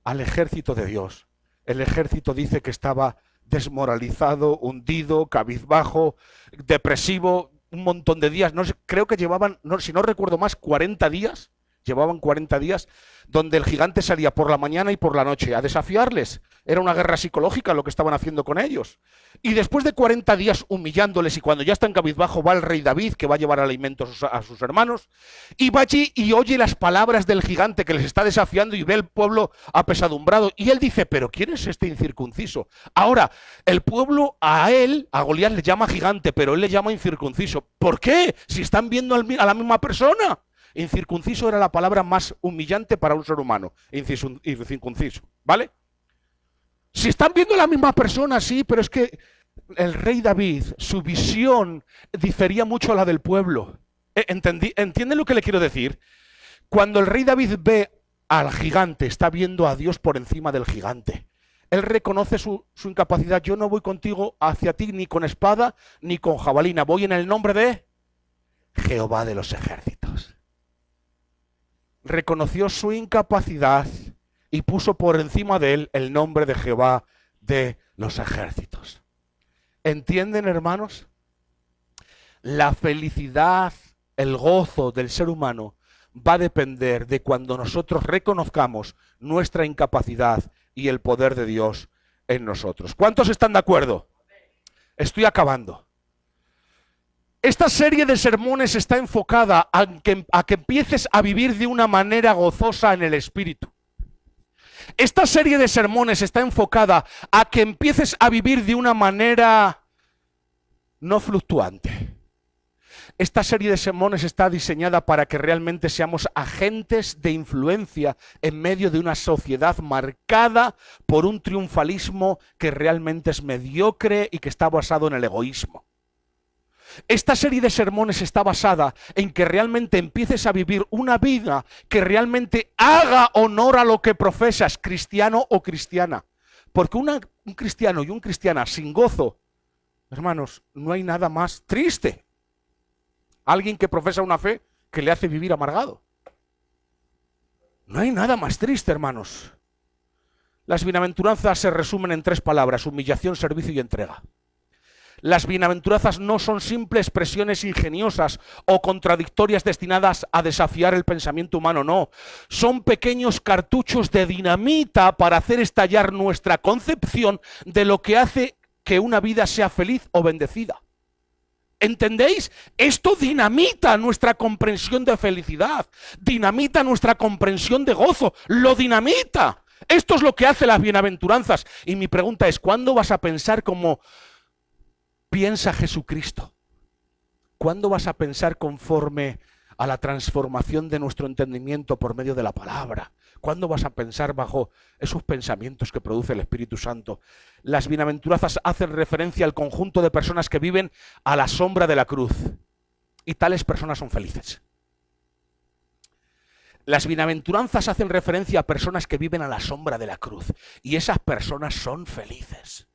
[SPEAKER 1] al ejército de Dios, el ejército dice que estaba desmoralizado, hundido, cabizbajo, depresivo, un montón de días. No sé, creo que llevaban, si no recuerdo más, 40 días Llevaban 40 días donde el gigante salía por la mañana y por la noche a desafiarles. Era una guerra psicológica lo que estaban haciendo con ellos. Y después de 40 días humillándoles, y cuando ya están cabizbajo, va el rey David, que va a llevar alimentos a sus hermanos, y va allí y oye las palabras del gigante que les está desafiando y ve el pueblo apesadumbrado. Y él dice, ¿pero quién es este incircunciso? Ahora, el pueblo a Goliat, le llama gigante, pero él le llama incircunciso. ¿Por qué? Si están viendo a la misma persona. Incircunciso era la palabra más humillante para un ser humano. Incircunciso, ¿vale? Si están viendo a la misma persona, sí, pero es que el rey David, su visión difería mucho a la del pueblo. ¿Entienden lo que le quiero decir? Cuando el rey David ve al gigante, está viendo a Dios por encima del gigante. Él reconoce su incapacidad. Yo no voy contigo hacia ti ni con espada ni con jabalina. Voy en el nombre de Jehová de los ejércitos. Reconoció su incapacidad y puso por encima de él el nombre de Jehová de los ejércitos. ¿Entienden, hermanos? La felicidad, el gozo del ser humano va a depender de cuando nosotros reconozcamos nuestra incapacidad y el poder de Dios en nosotros. ¿Cuántos están de acuerdo? Estoy acabando. Esta serie de sermones está enfocada a que empieces a vivir de una manera gozosa en el Espíritu. Esta serie de sermones está enfocada a que empieces a vivir de una manera no fluctuante. Esta serie de sermones está diseñada para que realmente seamos agentes de influencia en medio de una sociedad marcada por un triunfalismo que realmente es mediocre y que está basado en el egoísmo. Esta serie de sermones está basada en que realmente empieces a vivir una vida que realmente haga honor a lo que profesas, cristiano o cristiana. Porque un cristiano y una cristiana sin gozo, hermanos, no hay nada más triste. Alguien que profesa una fe que le hace vivir amargado. No hay nada más triste, hermanos. Las bienaventuranzas se resumen en 3 palabras: humillación, servicio y entrega. Las bienaventuranzas no son simples expresiones ingeniosas o contradictorias destinadas a desafiar el pensamiento humano, no. Son pequeños cartuchos de dinamita para hacer estallar nuestra concepción de lo que hace que una vida sea feliz o bendecida. ¿Entendéis? Esto dinamita nuestra comprensión de felicidad, dinamita nuestra comprensión de gozo, lo dinamita. Esto es lo que hace las bienaventuranzas. Y mi pregunta es, ¿cuándo vas a pensar como piensa Jesucristo? ¿Cuándo vas a pensar conforme a la transformación de nuestro entendimiento por medio de la palabra? ¿Cuándo vas a pensar bajo esos pensamientos que produce el Espíritu Santo? Las bienaventuranzas hacen referencia al conjunto de personas que viven a la sombra de la cruz. Y tales personas son felices. Las bienaventuranzas hacen referencia a personas que viven a la sombra de la cruz. Y esas personas son felices.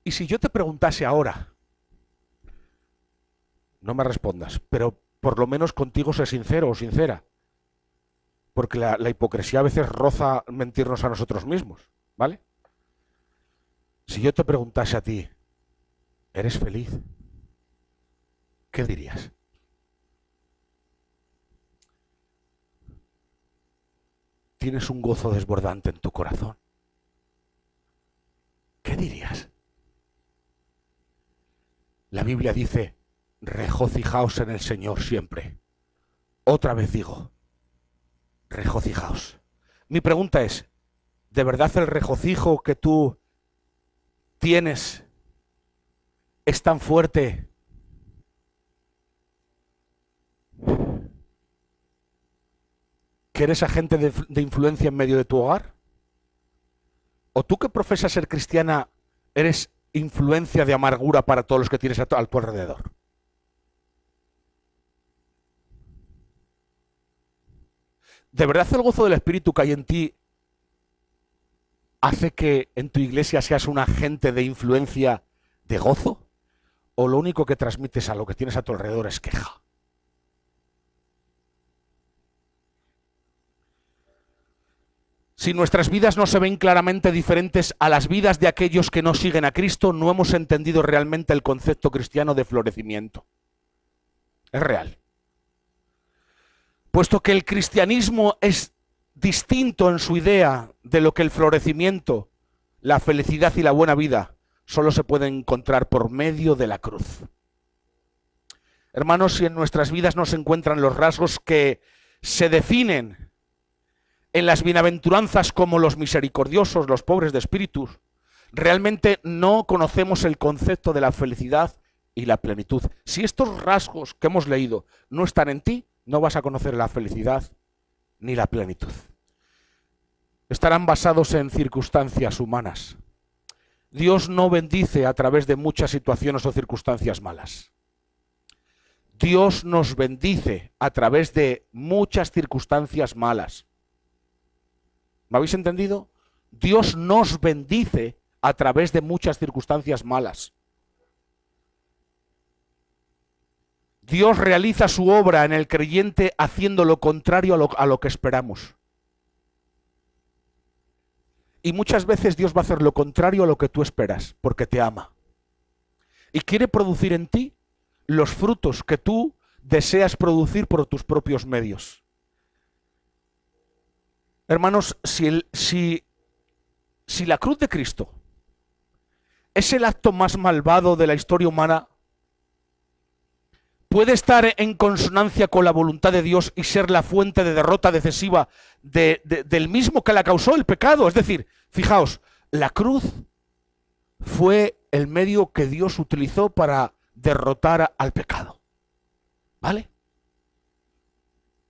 [SPEAKER 1] Y si yo te preguntase ahora, no me respondas, pero por lo menos contigo sé sincero o sincera, porque la hipocresía a veces roza mentirnos a nosotros mismos, ¿vale? Si yo te preguntase a ti, ¿eres feliz? ¿Qué dirías? ¿Tienes un gozo desbordante en tu corazón? ¿Qué dirías? La Biblia dice, regocijaos en el Señor siempre. Otra vez digo, regocijaos. Mi pregunta es, ¿de verdad el regocijo que tú tienes es tan fuerte que eres agente de influencia en medio de tu hogar? ¿O tú que profesas ser cristiana eres influencia de amargura para todos los que tienes a tu alrededor? ¿De verdad el gozo del Espíritu que hay en ti hace que en tu iglesia seas un agente de influencia de gozo? ¿O lo único que transmites a lo que tienes a tu alrededor es queja? Si nuestras vidas no se ven claramente diferentes a las vidas de aquellos que no siguen a Cristo, no hemos entendido realmente el concepto cristiano de florecimiento. Es real. Puesto que el cristianismo es distinto en su idea de lo que el florecimiento, la felicidad y la buena vida solo se pueden encontrar por medio de la cruz. Hermanos, si en nuestras vidas no se encuentran los rasgos que se definen en las bienaventuranzas como los misericordiosos, los pobres de espíritu, realmente no conocemos el concepto de la felicidad y la plenitud. Si estos rasgos que hemos leído no están en ti, no vas a conocer la felicidad ni la plenitud. Estarán basados en circunstancias humanas. Dios no bendice a través de muchas situaciones o circunstancias malas. Dios nos bendice a través de muchas circunstancias malas. ¿Me habéis entendido? Dios nos bendice a través de muchas circunstancias malas. Dios realiza su obra en el creyente haciendo lo contrario a lo que esperamos. Y muchas veces Dios va a hacer lo contrario a lo que tú esperas, porque te ama. Y quiere producir en ti los frutos que tú deseas producir por tus propios medios. Hermanos, si la cruz de Cristo es el acto más malvado de la historia humana, puede estar en consonancia con la voluntad de Dios y ser la fuente de derrota decisiva del mismo que la causó el pecado. Es decir, fijaos, la cruz fue el medio que Dios utilizó para derrotar al pecado. ¿Vale?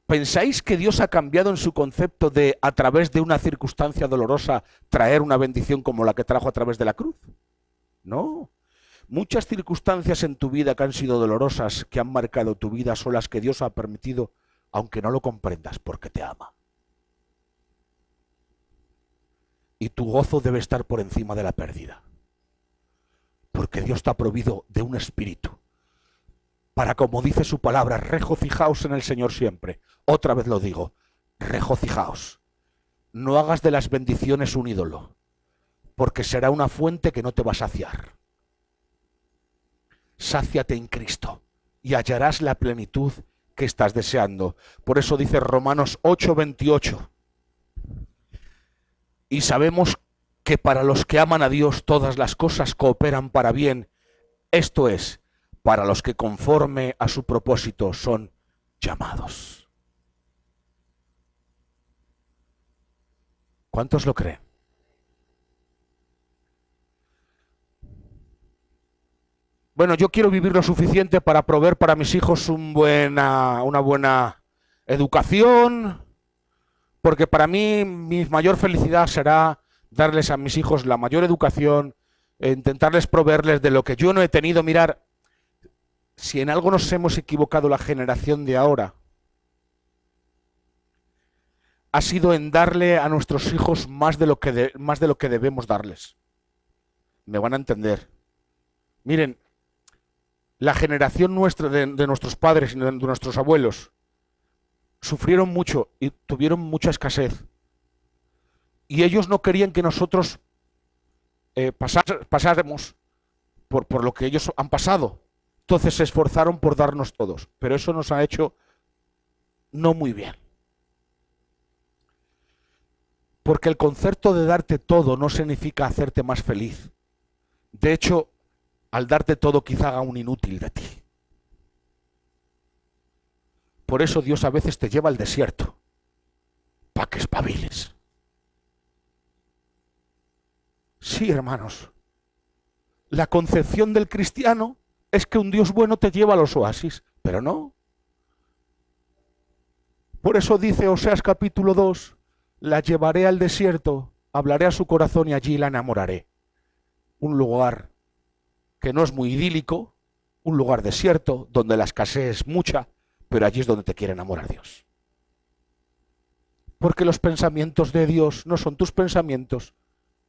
[SPEAKER 1] ¿Pensáis que Dios ha cambiado en su concepto de, a través de una circunstancia dolorosa, traer una bendición como la que trajo a través de la cruz? No. Muchas circunstancias en tu vida que han sido dolorosas, que han marcado tu vida, son las que Dios ha permitido, aunque no lo comprendas, porque te ama. Y tu gozo debe estar por encima de la pérdida. Porque Dios te ha provisto de un espíritu para, como dice su palabra, regocijaos en el Señor siempre. Otra vez lo digo, regocijaos. No hagas de las bendiciones un ídolo, porque será una fuente que no te va a saciar. Sáciate en Cristo y hallarás la plenitud que estás deseando. Por eso dice Romanos 8:28. Y sabemos que para los que aman a Dios todas las cosas cooperan para bien. Esto es, para los que conforme a su propósito son llamados. ¿Cuántos lo creen? Bueno, yo quiero vivir lo suficiente para proveer para mis hijos una buena educación, porque para mí mi mayor felicidad será darles a mis hijos la mayor educación, intentarles proveerles de lo que yo no he tenido. Mirar, si en algo nos hemos equivocado la generación de ahora, ha sido en darle a nuestros hijos más de lo que debemos darles. Me van a entender. Miren, la generación nuestra de nuestros padres y de nuestros abuelos sufrieron mucho y tuvieron mucha escasez. Y ellos no querían que nosotros pasáramos por lo que ellos han pasado. Entonces se esforzaron por darnos todos. Pero eso nos ha hecho no muy bien. Porque el concepto de darte todo no significa hacerte más feliz. De hecho, al darte todo quizá haga un inútil de ti. Por eso Dios a veces te lleva al desierto, para que espabiles. Sí, hermanos, la concepción del cristiano es que un Dios bueno te lleva a los oasis, pero no. Por eso dice Oseas capítulo 2, la llevaré al desierto, hablaré a su corazón y allí la enamoraré. Un lugar que no es muy idílico, un lugar desierto, donde la escasez es mucha, pero allí es donde te quiere enamorar Dios. Porque los pensamientos de Dios no son tus pensamientos,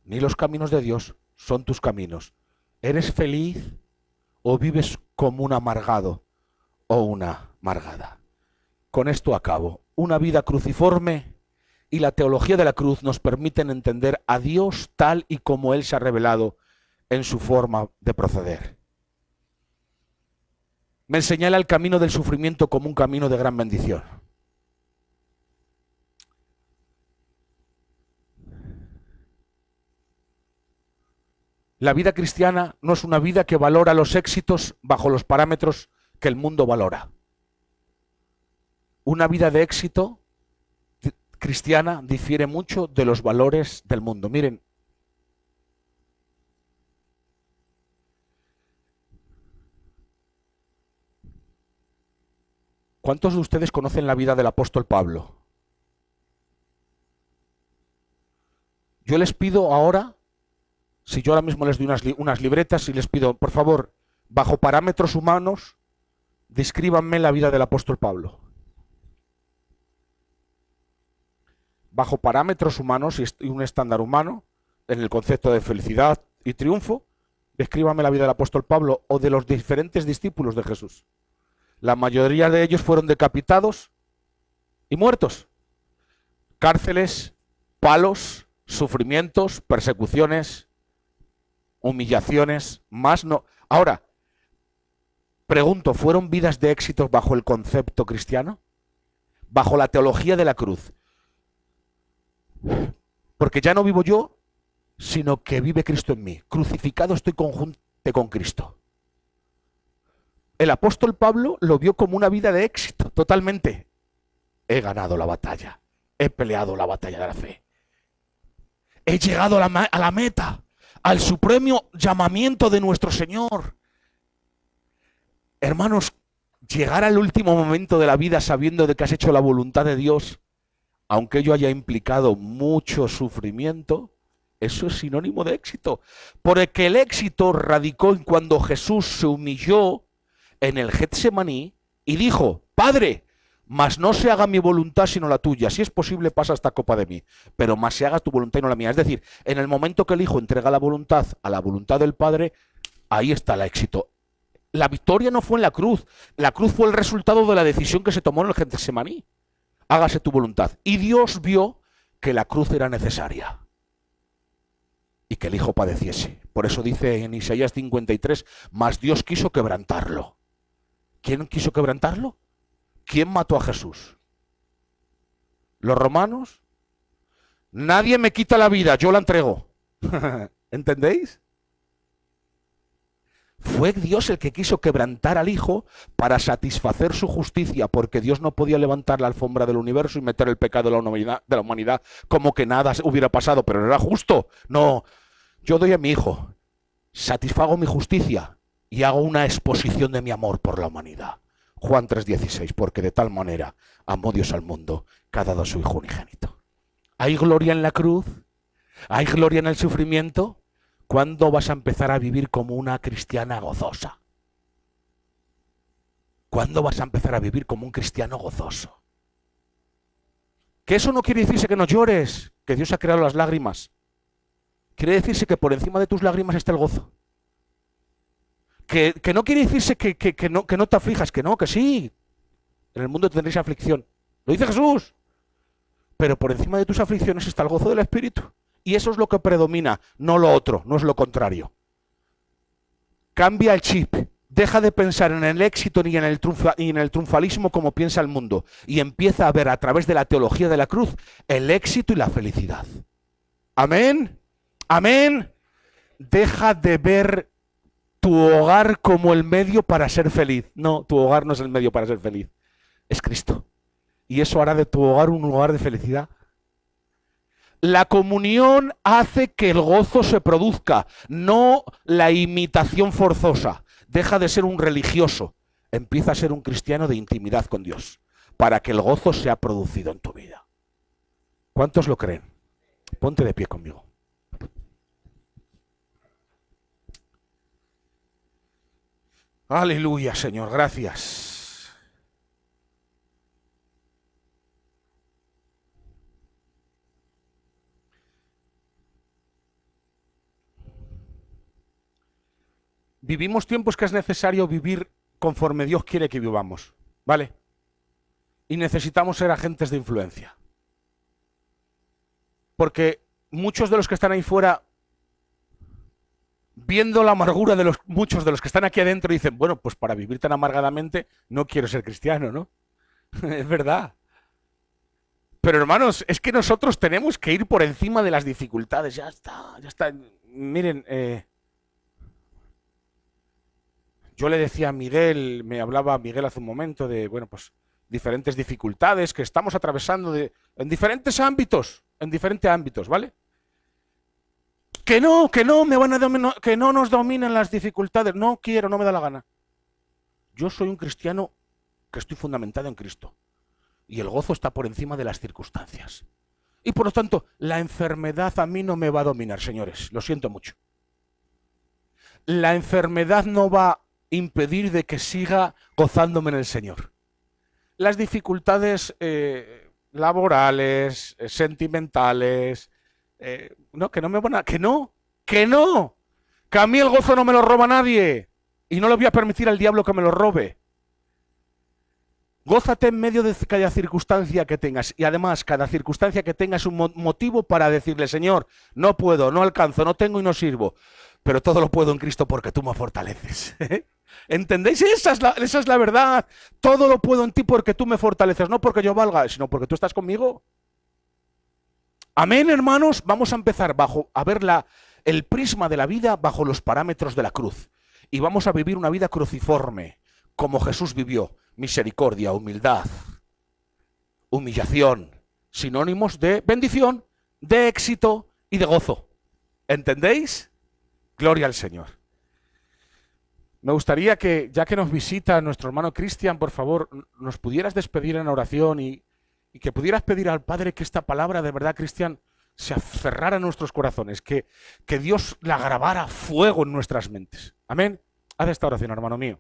[SPEAKER 1] ni los caminos de Dios son tus caminos. ¿Eres feliz o vives como un amargado o una amargada? Con esto acabo. Una vida cruciforme y la teología de la cruz nos permiten entender a Dios tal y como Él se ha revelado en su forma de proceder. Me señala el camino del sufrimiento como un camino de gran bendición. La vida cristiana no es una vida que valora los éxitos bajo los parámetros que el mundo valora. Una vida de éxito cristiana difiere mucho de los valores del mundo. Miren, ¿cuántos de ustedes conocen la vida del apóstol Pablo? Yo les pido ahora, si yo ahora mismo les doy unas libretas y les pido, por favor, bajo parámetros humanos, descríbanme la vida del apóstol Pablo. Bajo parámetros humanos y un estándar humano, en el concepto de felicidad y triunfo, descríbanme la vida del apóstol Pablo o de los diferentes discípulos de Jesús. La mayoría de ellos fueron decapitados y muertos. Cárceles, palos, sufrimientos, persecuciones, humillaciones, más no. Ahora, pregunto, ¿fueron vidas de éxitos bajo el concepto cristiano? Bajo la teología de la cruz. Porque ya no vivo yo, sino que vive Cristo en mí. Crucificado estoy conjuntamente con Cristo. El apóstol Pablo lo vio como una vida de éxito, totalmente. He ganado la batalla, he peleado la batalla de la fe. He llegado a la meta, al supremo llamamiento de nuestro Señor. Hermanos, llegar al último momento de la vida sabiendo de que has hecho la voluntad de Dios, aunque ello haya implicado mucho sufrimiento, eso es sinónimo de éxito. Porque el éxito radicó en cuando Jesús se humilló en el Getsemaní y dijo, Padre, mas no se haga mi voluntad sino la tuya. Si es posible, pasa esta copa de mí, pero más se haga tu voluntad y no la mía. Es decir, en el momento que el Hijo entrega la voluntad a la voluntad del Padre, ahí está el éxito. La victoria no fue en la cruz fue el resultado de la decisión que se tomó en el Getsemaní. Hágase tu voluntad. Y Dios vio que la cruz era necesaria y que el Hijo padeciese. Por eso dice en Isaías 53, mas Dios quiso quebrantarlo. ¿Quién quiso quebrantarlo? ¿Quién mató a Jesús? ¿Los romanos? Nadie me quita la vida, yo la entrego. ¿Entendéis? Fue Dios el que quiso quebrantar al Hijo para satisfacer su justicia, porque Dios no podía levantar la alfombra del universo y meter el pecado de la humanidad como que nada hubiera pasado, pero no era justo. No, yo doy a mi Hijo, satisfago mi justicia y hago una exposición de mi amor por la humanidad. Juan 3:16, porque de tal manera amó Dios al mundo que ha dado a su Hijo unigénito. ¿Hay gloria en la cruz? ¿Hay gloria en el sufrimiento? ¿Cuándo vas a empezar a vivir como una cristiana gozosa? ¿Cuándo vas a empezar a vivir como un cristiano gozoso? Que eso no quiere decirse que no llores, que Dios ha creado las lágrimas. Quiere decirse que por encima de tus lágrimas está el gozo. Que no quiere decirse que no te aflijas, que no, que sí. En el mundo tendréis aflicción. Lo dice Jesús. Pero por encima de tus aflicciones está el gozo del Espíritu. Y eso es lo que predomina, no lo otro, no es lo contrario. Cambia el chip. Deja de pensar en el éxito ni en el triunfalismo como piensa el mundo. Y empieza a ver a través de la teología de la cruz el éxito y la felicidad. Amén. Amén. Deja de ver tu hogar como el medio para ser feliz. No, tu hogar no es el medio para ser feliz. Es Cristo. Y eso hará de tu hogar un lugar de felicidad. La comunión hace que el gozo se produzca, no la imitación forzosa. Deja de ser un religioso, empieza a ser un cristiano de intimidad con Dios, para que el gozo sea producido en tu vida. ¿Cuántos lo creen? Ponte de pie conmigo. Aleluya, Señor, gracias. Vivimos tiempos que es necesario vivir conforme Dios quiere que vivamos, ¿vale? Y necesitamos ser agentes de influencia. Porque muchos de los que están ahí fuera, viendo la amargura de muchos de los que están aquí adentro, dicen, bueno, pues para vivir tan amargadamente no quiero ser cristiano, ¿no? Es verdad. Pero hermanos, es que nosotros tenemos que ir por encima de las dificultades. Ya está, ya está. Miren, yo le decía a Miguel, me hablaba Miguel hace un momento de, bueno, pues diferentes dificultades que estamos atravesando en diferentes ámbitos, ¿vale? Que no me van a dominar, que no nos dominen las dificultades. No quiero, no me da la gana. Yo soy un cristiano que estoy fundamentado en Cristo. Y el gozo está por encima de las circunstancias. Y por lo tanto, la enfermedad a mí no me va a dominar, señores. Lo siento mucho. La enfermedad no va a impedir de que siga gozándome en el Señor. Las dificultades laborales, sentimentales, no, que no me van a... Que no. Que a mí el gozo no me lo roba nadie. Y no le voy a permitir al diablo que me lo robe. Gózate en medio de cada circunstancia que tengas. Y además, cada circunstancia que tengas es un motivo para decirle, Señor, no puedo, no alcanzo, no tengo y no sirvo. Pero todo lo puedo en Cristo porque tú me fortaleces. ¿Entendéis? Esa es la verdad. Todo lo puedo en ti porque tú me fortaleces. No porque yo valga, sino porque tú estás conmigo. Amén, hermanos. Vamos a empezar a ver el prisma de la vida bajo los parámetros de la cruz. Y vamos a vivir una vida cruciforme, como Jesús vivió. Misericordia, humildad, humillación, sinónimos de bendición, de éxito y de gozo. ¿Entendéis? Gloria al Señor. Me gustaría que, ya que nos visita nuestro hermano Cristian, por favor, nos pudieras despedir en oración y que pudieras pedir al Padre que esta palabra de verdad, Cristian, se aferrara a nuestros corazones, que Dios la grabara a fuego en nuestras mentes. Amén. Haz esta oración, hermano mío.